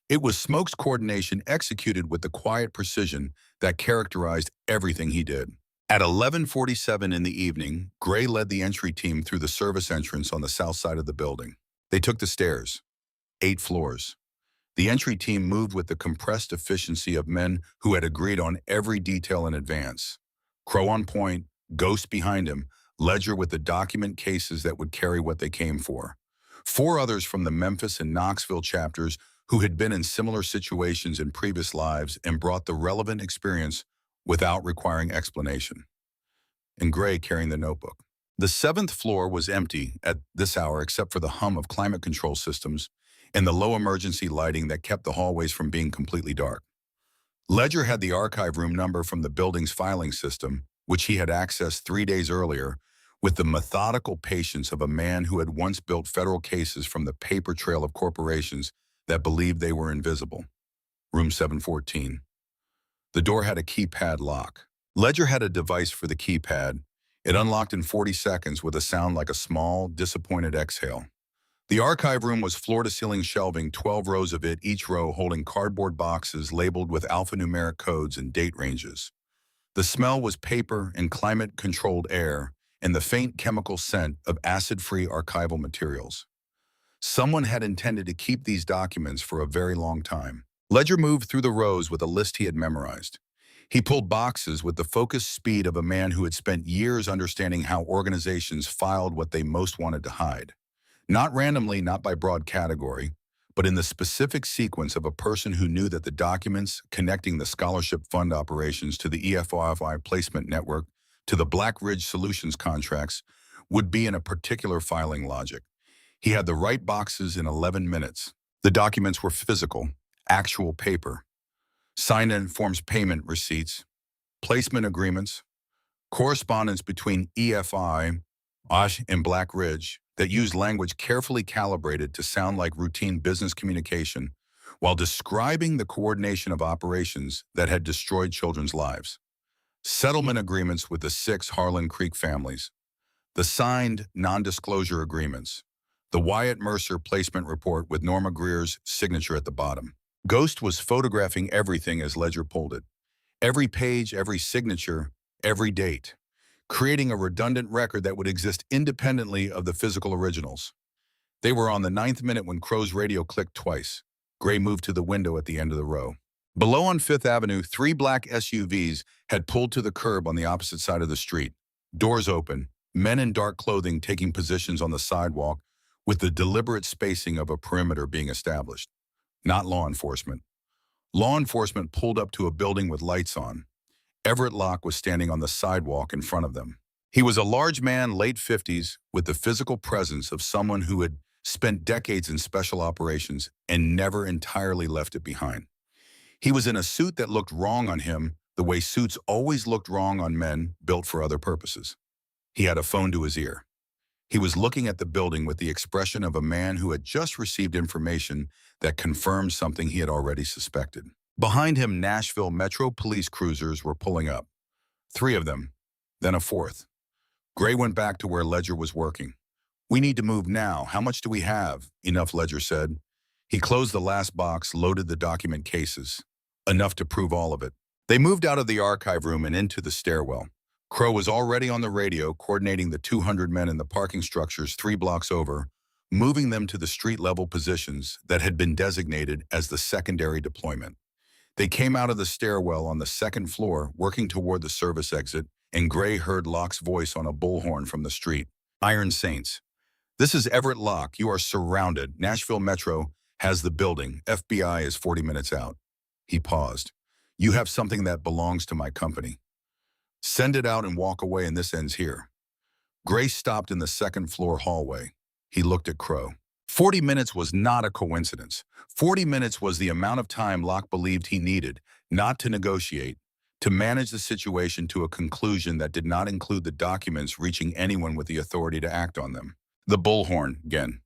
It was Smoke's coordination executed with the quiet precision that characterized everything he did. At 11:47 in the evening, Gray led the entry team through the service entrance on the south side of the building. They took the stairs, 8 floors. The entry team moved with the compressed efficiency of men who had agreed on every detail in advance. Crow on point, Ghost behind him, Ledger with the document cases that would carry what they came for. 4 others from the Memphis and Knoxville chapters who had been in similar situations in previous lives and brought the relevant experience without requiring explanation. And Gray carrying the notebook. The 7th floor was empty at this hour except for the hum of climate control systems and the low emergency lighting that kept the hallways from being completely dark. Ledger had the archive room number from the building's filing system, which he had accessed 3 days earlier, with the methodical patience of a man who had once built federal cases from the paper trail of corporations that believed they were invisible. Room 714. The door had a keypad lock. Ledger had a device for the keypad. It unlocked in 40 seconds with a sound like a small, disappointed exhale. The archive room was floor-to-ceiling shelving, 12 rows of it, each row holding cardboard boxes labeled with alphanumeric codes and date ranges. The smell was paper and climate-controlled air, and the faint chemical scent of acid-free archival materials. Someone had intended to keep these documents for a very long time. Ledger moved through the rows with a list he had memorized. He pulled boxes with the focused speed of a man who had spent years understanding how organizations filed what they most wanted to hide. Not randomly, not by broad category, but in the specific sequence of a person who knew that the documents connecting the scholarship fund operations to the EFOFI placement network to the Black Ridge Solutions contracts would be in a particular filing logic. He had the right boxes in 11 minutes. The documents were physical, actual paper, signed and forms payment receipts, placement agreements, correspondence between EFI, OSH, and Black Ridge that used language carefully calibrated to sound like routine business communication while describing the coordination of operations that had destroyed children's lives. Settlement agreements with the 6 Harlan Creek families, the signed non-disclosure agreements, the Wyatt Mercer placement report with Norma Greer's signature at the bottom. Ghost was photographing everything as Ledger pulled it. Every page, every signature, every date, creating a redundant record that would exist independently of the physical originals. They were on the 9th minute when Crow's radio clicked twice. Gray moved to the window at the end of the row. Below on 5th Avenue, 3 black SUVs had pulled to the curb on the opposite side of the street. Doors open, men in dark clothing taking positions on the sidewalk with the deliberate spacing of a perimeter being established. Not law enforcement. Law enforcement pulled up to a building with lights on. Everett Locke was standing on the sidewalk in front of them. He was a large man, late 50s, with the physical presence of someone who had spent decades in special operations and never entirely left it behind. He was in a suit that looked wrong on him, the way suits always looked wrong on men built for other purposes. He had a phone to his ear. He was looking at the building with the expression of a man who had just received information that confirmed something he had already suspected. Behind him, Nashville Metro police cruisers were pulling up. 3 of them, then a 4th. Gray went back to where Ledger was working. "We need to move now. How much do we have?" "Enough," Ledger said. He closed the last box, loaded the document cases. enough to prove all of it. They moved out of the archive room and into the stairwell. Crow was already on the radio, coordinating the 200 men in the parking structures 3 blocks over, moving them to the street-level positions that had been designated as the secondary deployment. They came out of the stairwell on the second floor, working toward the service exit, and Gray heard Locke's voice on a bullhorn from the street. Iron Saints. This is Everett Locke. You are surrounded. Nashville Metro has the building. FBI is 40 minutes out. He paused. You have something that belongs to my company. Send it out and walk away, and this ends here. Gray stopped in the second floor hallway. He looked at Crow. 40 minutes was not a coincidence. 40 minutes was the amount of time Locke believed he needed, not to negotiate, to manage the situation to a conclusion that did not include the documents reaching anyone with the authority to act on them. The bullhorn, again.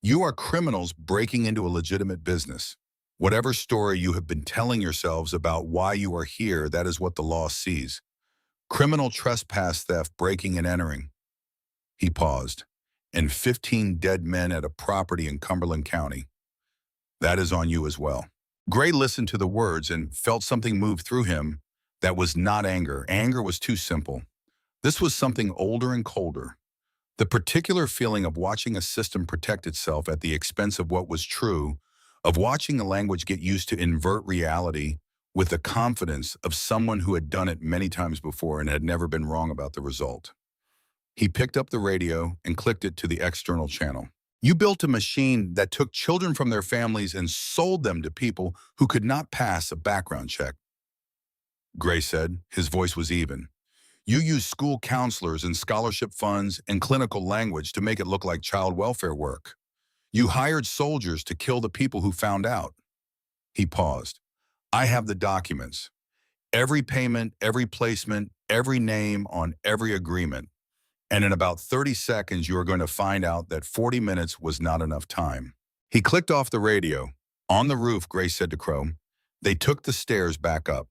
You are criminals breaking into a legitimate business. Whatever story you have been telling yourselves about why you are here, that is what the law sees. Criminal trespass, theft, breaking and entering. He paused. And 15 dead men at a property in Cumberland County. That is on you as well. Gray listened to the words and felt something move through him that was not anger. Anger was too simple. This was something older and colder. The particular feeling of watching a system protect itself at the expense of what was true, of watching a language get used to invert reality with the confidence of someone who had done it many times before and had never been wrong about the result. He picked up the radio and clicked it to the external channel. You built a machine that took children from their families and sold them to people who could not pass a background check. Gray said. His voice was even. You used school counselors and scholarship funds and clinical language to make it look like child welfare work. You hired soldiers to kill the people who found out. He paused. I have the documents. Every payment, every placement, every name on every agreement. And in about 30 seconds, you are going to find out that 40 minutes was not enough time. He clicked off the radio. On the roof, Gray said to Crow, they took the stairs back up,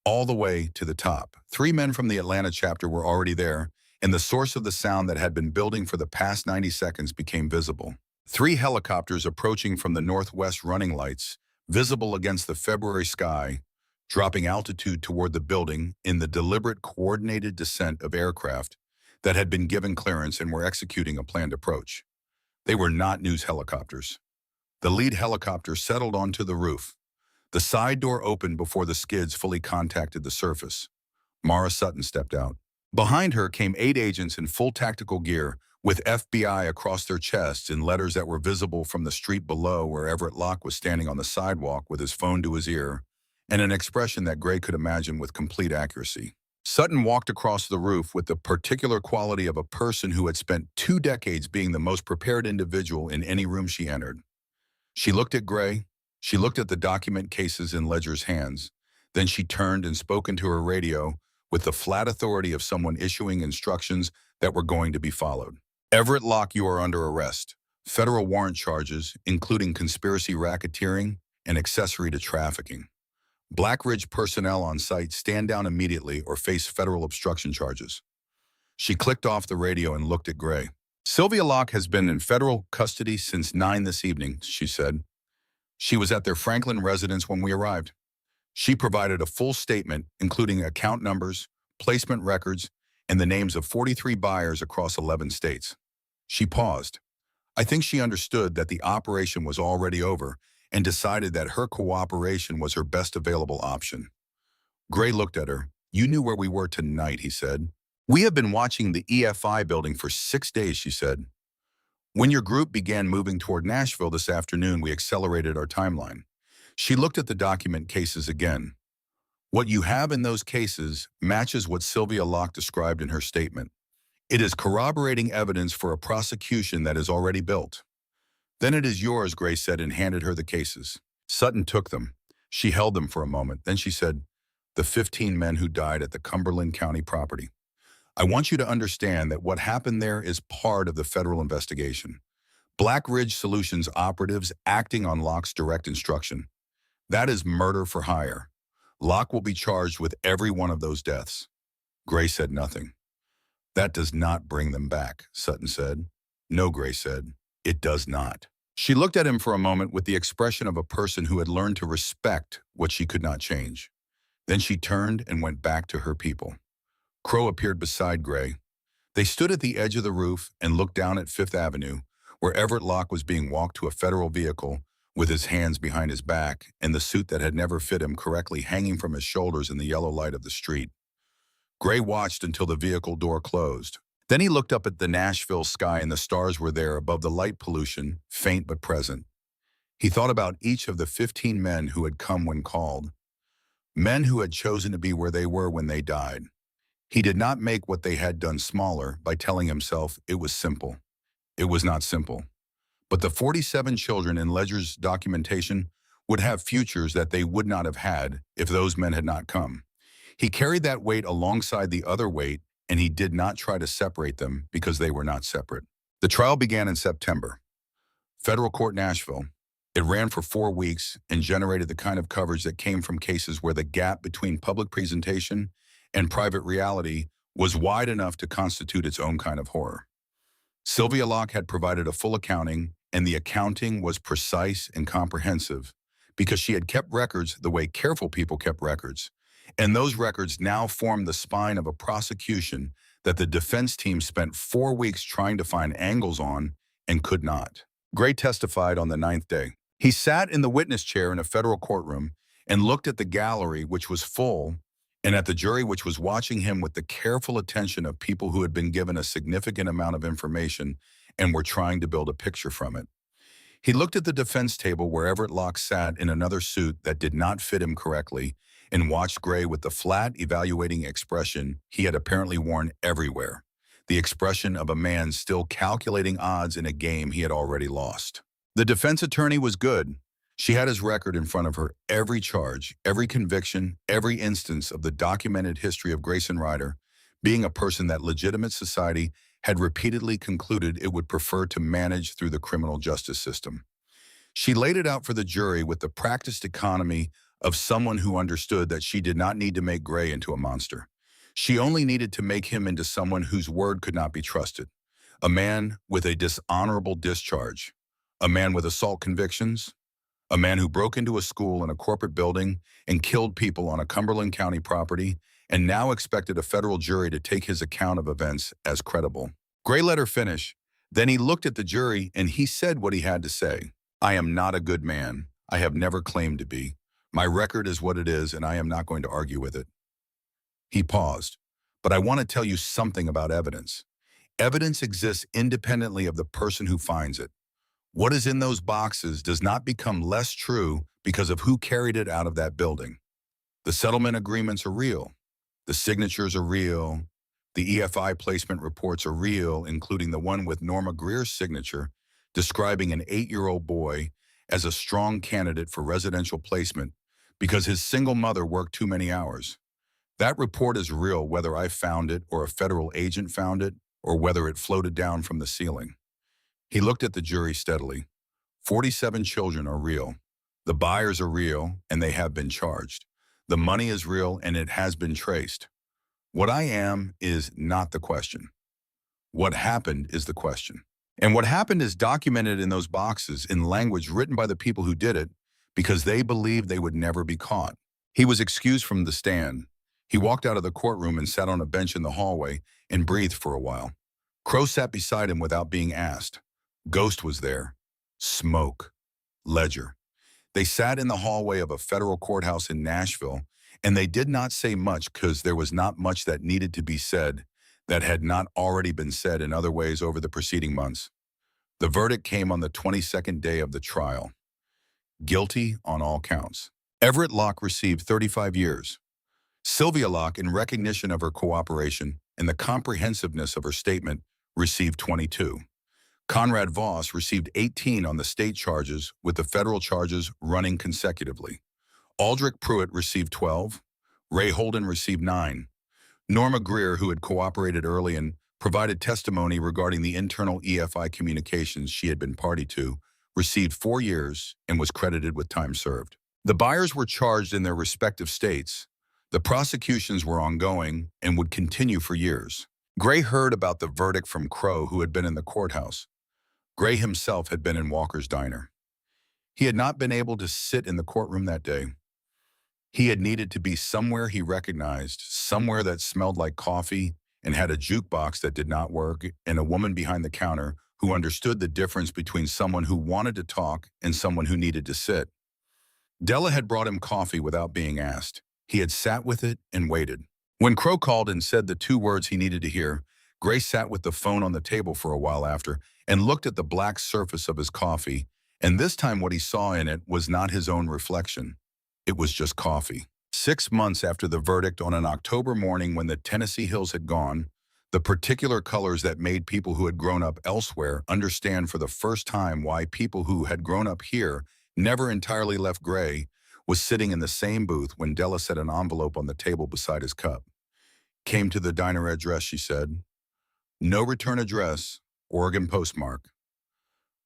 all the way to the top. 3 men from the Atlanta chapter were already there, and the source of the sound that had been building for the past 90 seconds became visible. 3 helicopters approaching from the northwest, running lights, visible against the February sky, dropping altitude toward the building in the deliberate, coordinated descent of aircraft that had been given clearance and were executing a planned approach. They were not news helicopters. The lead helicopter settled onto the roof. The side door opened before the skids fully contacted the surface. Mara Sutton stepped out. Behind her came 8 agents in full tactical gear, with FBI across their chests in letters that were visible from the street below, where Everett Locke was standing on the sidewalk with his phone to his ear, and an expression that Gray could imagine with complete accuracy. Sutton walked across the roof with the particular quality of a person who had spent 2 decades being the most prepared individual in any room she entered. She looked at Gray. She looked at the document cases in Ledger's hands. Then she turned and spoke into her radio with the flat authority of someone issuing instructions that were going to be followed. Everett Locke, you are under arrest. Federal warrant charges, including conspiracy racketeering and accessory to trafficking. Black Ridge personnel on site, stand down immediately or face federal obstruction charges. She clicked off the radio and looked at Gray. Sylvia Locke has been in federal custody since 9 this evening, she said. She was at their Franklin residence when we arrived. She provided a full statement, including account numbers, placement records, and the names of 43 buyers across 11 states. She paused. I think she understood that the operation was already over and decided that her cooperation was her best available option. Gray looked at her. You knew where we were tonight, he said. We have been watching the EFI building for 6 days, she said. When your group began moving toward Nashville this afternoon, we accelerated our timeline. She looked at the document cases again. What you have in those cases matches what Sylvia Locke described in her statement. It is corroborating evidence for a prosecution that is already built. Then it is yours, Gray said, and handed her the cases. Sutton took them. She held them for a moment. Then she said, the 15 men who died at the Cumberland County property. I want you to understand that what happened there is part of the federal investigation. Black Ridge Solutions operatives acting on Locke's direct instruction. That is murder for hire. Locke will be charged with every one of those deaths. Gray said nothing. That does not bring them back, Sutton said. No, Gray said. It does not. She looked at him for a moment with the expression of a person who had learned to respect what she could not change. Then she turned and went back to her people. Crow appeared beside Gray. They stood at the edge of the roof and looked down at Fifth Avenue, where Everett Locke was being walked to a federal vehicle with his hands behind his back and the suit that had never fit him correctly hanging from his shoulders in the yellow light of the street. Gray watched until the vehicle door closed. Then he looked up at the Nashville sky and the stars were there above the light pollution, faint but present. He thought about each of the 15 men who had come when called, men who had chosen to be where they were when they died. He did not make what they had done smaller by telling himself it was simple. It was not simple. But the 47 children in Ledger's documentation would have futures that they would not have had if those men had not come. He carried that weight alongside the other weight, and he did not try to separate them because they were not separate. The trial began in September. Federal Court, Nashville. It ran for 4 weeks and generated the kind of coverage that came from cases where the gap between public presentation and private reality was wide enough to constitute its own kind of horror. Sylvia Locke had provided a full accounting, and the accounting was precise and comprehensive because she had kept records the way careful people kept records. And those records now formed the spine of a prosecution that the defense team spent 4 weeks trying to find angles on and could not. Gray testified on the 9th day. He sat in the witness chair in a federal courtroom and looked at the gallery, which was full, and at the jury, which was watching him with the careful attention of people who had been given a significant amount of information and were trying to build a picture from it. He looked at the defense table where Everett Locke sat in another suit that did not fit him correctly and watched Gray with the flat, evaluating expression he had apparently worn everywhere, the expression of a man still calculating odds in a game he had already lost. The defense attorney was good. She had his record in front of her, every charge, every conviction, every instance of the documented history of Grayson Ryder being a person that legitimate society had repeatedly concluded it would prefer to manage through the criminal justice system. She laid it out for the jury with the practiced economy of someone who understood that she did not need to make Gray into a monster. She only needed to make him into someone whose word could not be trusted, a man with a dishonorable discharge, a man with assault convictions, a man who broke into a school in a corporate building and killed people on a Cumberland County property and now expected a federal jury to take his account of events as credible. Gray let her finish. Then he looked at the jury and he said what he had to say. I am not a good man. I have never claimed to be. My record is what it is and I am not going to argue with it. He paused. But I want to tell you something about evidence. Evidence exists independently of the person who finds it. What is in those boxes does not become less true because of who carried it out of that building. The settlement agreements are real. The signatures are real. The EFI placement reports are real, including the one with Norma Greer's signature, describing an 8-year-old boy as a strong candidate for residential placement because his single mother worked too many hours. That report is real whether I found it or a federal agent found it or whether it floated down from the ceiling. He looked at the jury steadily. 47 children are real. The buyers are real, and they have been charged. The money is real, and it has been traced. What I am is not the question. What happened is the question. And what happened is documented in those boxes in language written by the people who did it because they believed they would never be caught. He was excused from the stand. He walked out of the courtroom and sat on a bench in the hallway and breathed for a while. Crow sat beside him without being asked. Ghost was there. Smoke. Ledger. They sat in the hallway of a federal courthouse in Nashville, and they did not say much because there was not much that needed to be said that had not already been said in other ways over the preceding months. The verdict came on the 22nd day of the trial. Guilty on all counts. Everett Locke received 35 years. Sylvia Locke, in recognition of her cooperation and the comprehensiveness of her statement, received 22. Conrad Voss received 18 on the state charges, with the federal charges running consecutively. Aldrich Pruitt received 12. Ray Holden received 9. Norma Greer, who had cooperated early and provided testimony regarding the internal EFI communications she had been party to, received 4 years and was credited with time served. The buyers were charged in their respective states. The prosecutions were ongoing and would continue for years. Gray heard about the verdict from Crow, who had been in the courthouse. Gray himself had been in Walker's diner. He had not been able to sit in the courtroom that day. He had needed to be somewhere he recognized, somewhere that smelled like coffee and had a jukebox that did not work, and a woman behind the counter who understood the difference between someone who wanted to talk and someone who needed to sit. Della had brought him coffee without being asked. He had sat with it and waited. When Crow called and said the two words he needed to hear, Gray sat with the phone on the table for a while after and looked at the black surface of his coffee, and this time what he saw in it was not his own reflection. It was just coffee. 6 months after the verdict, on an October morning when the Tennessee hills had gone, the particular colors that made people who had grown up elsewhere understand for the first time why people who had grown up here never entirely left Gray, was sitting in the same booth when Della set an envelope on the table beside his cup. Came to the diner address, she said. No return address, Oregon postmark.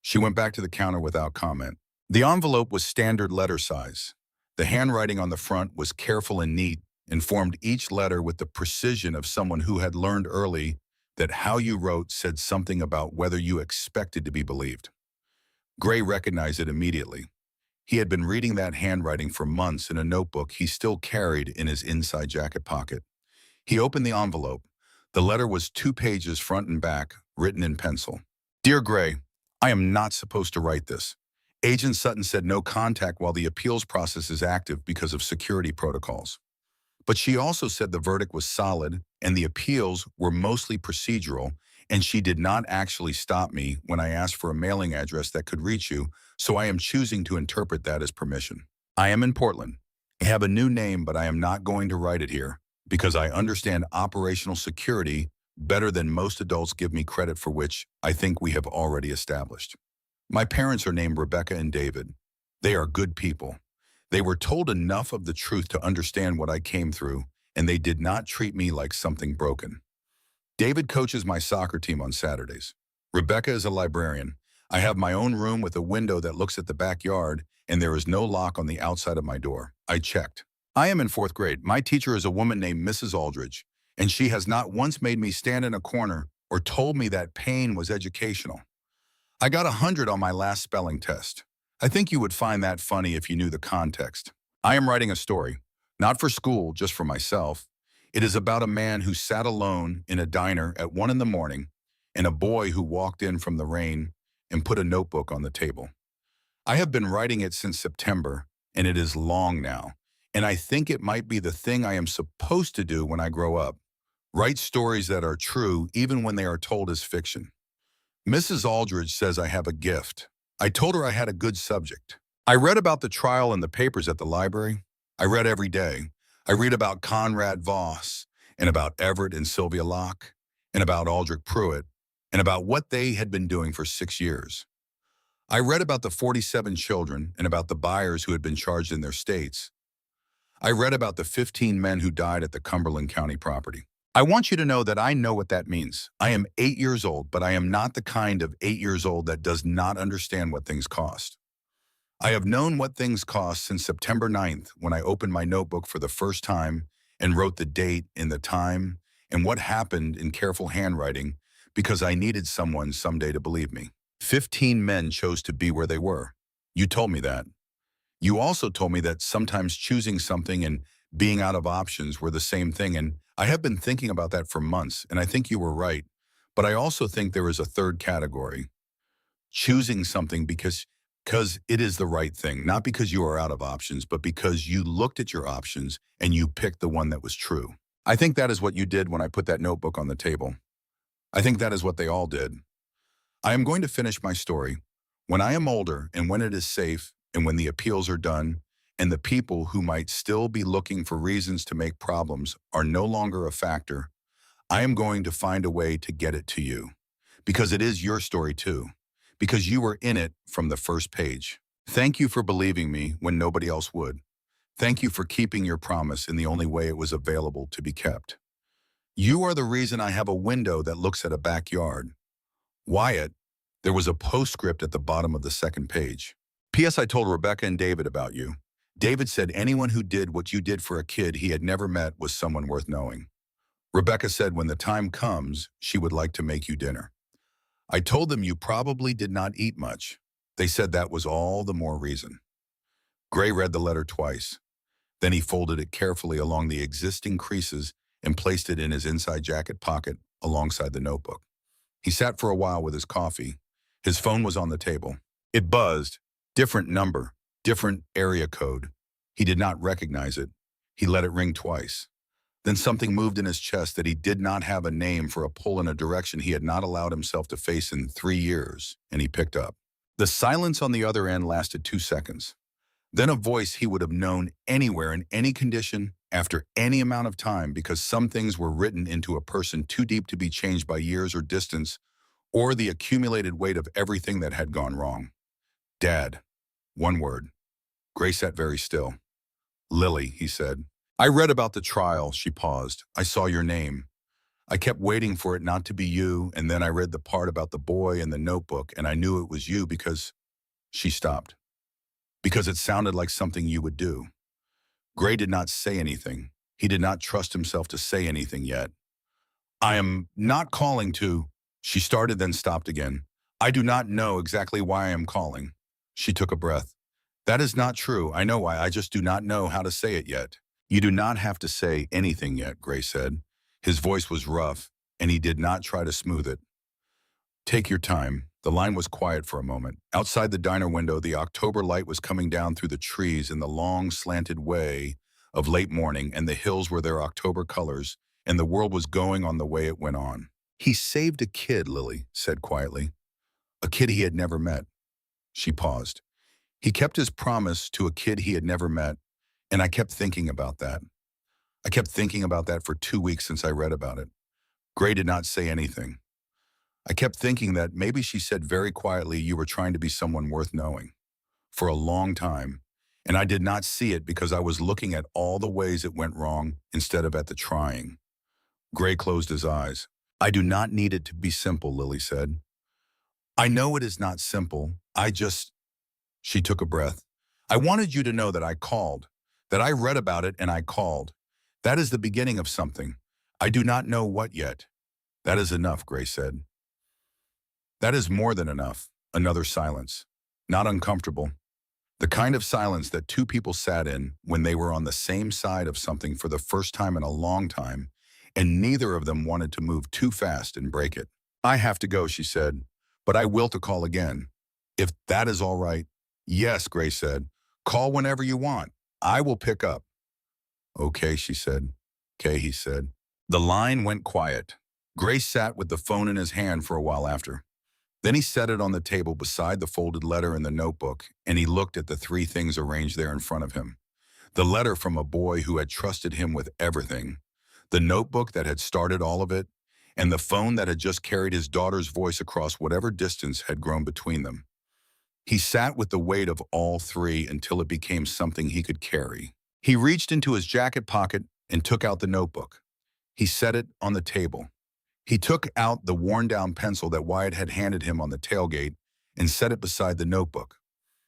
She went back to the counter without comment. The envelope was standard letter size. The handwriting on the front was careful and neat and formed each letter with the precision of someone who had learned early that how you wrote said something about whether you expected to be believed. Gray recognized it immediately. He had been reading that handwriting for months in a notebook he still carried in his inside jacket pocket. He opened the envelope. The letter was 2 pages front and back, written in pencil. Dear Gray, I am not supposed to write this. Agent Sutton said no contact while the appeals process is active because of security protocols. But she also said the verdict was solid and the appeals were mostly procedural, and she did not actually stop me when I asked for a mailing address that could reach you, so I am choosing to interpret that as permission. I am in Portland. I have a new name, but I am not going to write it here because I understand operational security better than most adults give me credit for, which I think we have already established. My parents are named Rebecca and David. They are good people. They were told enough of the truth to understand what I came through, and they did not treat me like something broken. David coaches my soccer team on Saturdays. Rebecca is a librarian. I have my own room with a window that looks at the backyard, and there is no lock on the outside of my door. I checked. I am in 4th grade. My teacher is a woman named Mrs. Aldridge, and she has not once made me stand in a corner or told me that pain was educational. I got 100 on my last spelling test. I think you would find that funny if you knew the context. I am writing a story, not for school, just for myself. It is about a man who sat alone in a diner at 1 in the morning and a boy who walked in from the rain and put a notebook on the table. I have been writing it since September, and it is long now, and I think it might be the thing I am supposed to do when I grow up. Write stories that are true even when they are told as fiction. Mrs. Aldridge says I have a gift. I told her I had a good subject. I read about the trial in the papers at the library. I read every day. I read about Conrad Voss, and about Everett and Sylvia Locke, and about Aldrich Pruitt, and about what they had been doing for 6 years. I read about the 47 children and about the buyers who had been charged in their states. I read about the 15 men who died at the Cumberland County property. I want you to know that I know what that means. I am 8 years old, but I am not the kind of 8 years old that does not understand what things cost. I have known what things cost since September 9th when I opened my notebook for the first time and wrote the date and the time and what happened in careful handwriting because I needed someone someday to believe me. 15 men chose to be where they were. You told me that. You also told me that sometimes choosing something and being out of options were the same thing, and I have been thinking about that for months, and I think you were right. But I also think there is a third category. Choosing something because it is the right thing, not because you are out of options, but because you looked at your options and you picked the one that was true. I think that is what you did when I put that notebook on the table. I think that is what they all did. I am going to finish my story. When I am older and when it is safe and when the appeals are done and the people who might still be looking for reasons to make problems are no longer a factor, I am going to find a way to get it to you. Because it is your story too. Because you were in it from the first page. Thank you for believing me when nobody else would. Thank you for keeping your promise in the only way it was available to be kept. You are the reason I have a window that looks at a backyard. Wyatt, there was a postscript at the bottom of the second page. P.S. I told Rebecca and David about you. David said anyone who did what you did for a kid he had never met was someone worth knowing. Rebecca said when the time comes, she would like to make you dinner. I told them you probably did not eat much. They said that was all the more reason. Gray read the letter twice. Then he folded it carefully along the existing creases and placed it in his inside jacket pocket alongside the notebook. He sat for a while with his coffee. His phone was on the table. It buzzed. Different number, different area code. He did not recognize it. He let it ring twice. Then something moved in his chest that he did not have a name for, a pull in a direction he had not allowed himself to face in 3 years, and he picked up. The silence on the other end lasted 2 seconds. Then a voice he would have known anywhere in any condition after any amount of time, because some things were written into a person too deep to be changed by years or distance or the accumulated weight of everything that had gone wrong. Dad. One word. Gray sat very still. Lily, he said. I read about the trial. She paused. I saw your name. I kept waiting for it not to be you, and then I read the part about the boy in the notebook, and I knew it was you because... She stopped. Because it sounded like something you would do. Gray did not say anything. He did not trust himself to say anything yet. I am not calling to... She started, then stopped again. I do not know exactly why I am calling. She took a breath. That is not true. I know why. I just do not know how to say it yet. You do not have to say anything yet, Gray said. His voice was rough, and he did not try to smooth it. Take your time. The line was quiet for a moment. Outside the diner window, the October light was coming down through the trees in the long, slanted way of late morning, and the hills were their October colors, and the world was going on the way it went on. He saved a kid, Lily said quietly. A kid he had never met. She paused. He kept his promise to a kid he had never met, and I kept thinking about that. I kept thinking about that for 2 weeks since I read about it. Gray did not say anything. I kept thinking that maybe she said very quietly you were trying to be someone worth knowing. For a long time, and I did not see it because I was looking at all the ways it went wrong instead of at the trying. Gray closed his eyes. I do not need it to be simple, Lily said. I know it is not simple. She took a breath. I wanted you to know that I called, that I read about it and I called. That is the beginning of something. I do not know what yet. That is enough, Gray said. That is more than enough. Another silence. Not uncomfortable. The kind of silence that two people sat in when they were on the same side of something for the first time in a long time, and neither of them wanted to move too fast and break it. I have to go, she said, but I will to call again. If that is all right. Yes, Gray said. Call whenever you want. I will pick up. Okay, she said. Okay, he said. The line went quiet. Gray sat with the phone in his hand for a while after. Then he set it on the table beside the folded letter and the notebook, and he looked at the 3 things arranged there in front of him. The letter from a boy who had trusted him with everything, the notebook that had started all of it, and the phone that had just carried his daughter's voice across whatever distance had grown between them. He sat with the weight of all 3 until it became something he could carry. He reached into his jacket pocket and took out the notebook. He set it on the table. He took out the worn-down pencil that Wyatt had handed him on the tailgate and set it beside the notebook.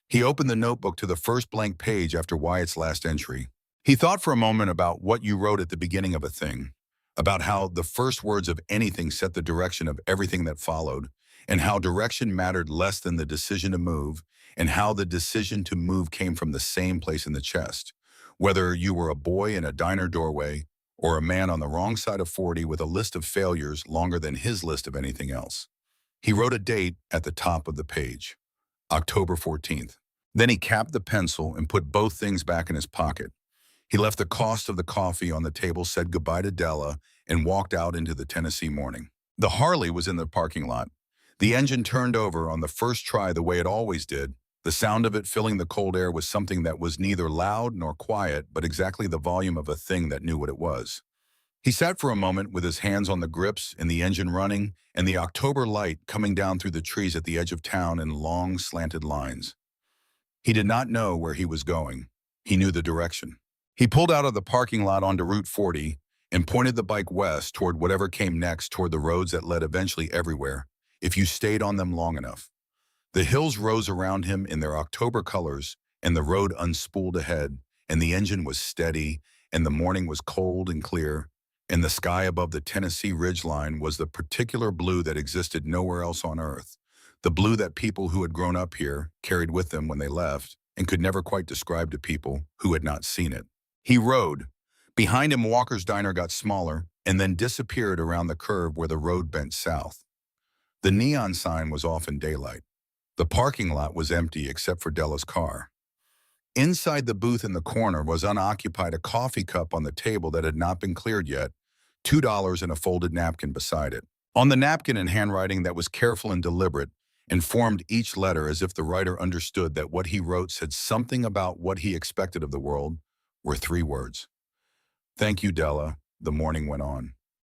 He opened the notebook to the first blank page after Wyatt's last entry. He thought for a moment about what you wrote at the beginning of a thing, about how the first words of anything set the direction of everything that followed, and how direction mattered less than the decision to move, and how the decision to move came from the same place in the chest, whether you were a boy in a diner doorway or a man on the wrong side of 40 with a list of failures longer than his list of anything else. He wrote a date at the top of the page, October 14th. Then he capped the pencil and put both things back in his pocket. He left the cost of the coffee on the table, said goodbye to Della, and walked out into the Tennessee morning. The Harley was in the parking lot. The engine turned over on the first try the way it always did. The sound of it filling the cold air was something that was neither loud nor quiet, but exactly the volume of a thing that knew what it was. He sat for a moment with his hands on the grips and the engine running and the October light coming down through the trees at the edge of town in long, slanted lines. He did not know where he was going. He knew the direction. He pulled out of the parking lot onto Route 40 and pointed the bike west toward whatever came next, toward the roads that led eventually everywhere, if you stayed on them long enough. The hills rose around him in their October colors, and the road unspooled ahead, and the engine was steady, and the morning was cold and clear, In the sky above the Tennessee ridgeline was the particular blue that existed nowhere else on Earth, the blue that people who had grown up here carried with them when they left and could never quite describe to people who had not seen it. He rode. Behind him, Walker's diner got smaller and then disappeared around the curve where the road bent south. The neon sign was off in daylight. The parking lot was empty except for Della's car. Inside the booth in the corner was unoccupied, a coffee cup on the table that had not been cleared yet, $2 and a folded napkin beside it. On the napkin, in handwriting that was careful and deliberate, informed each letter as if the writer understood that what he wrote said something about what he expected of the world, were 3 words. "Thank you, Della," the morning went on.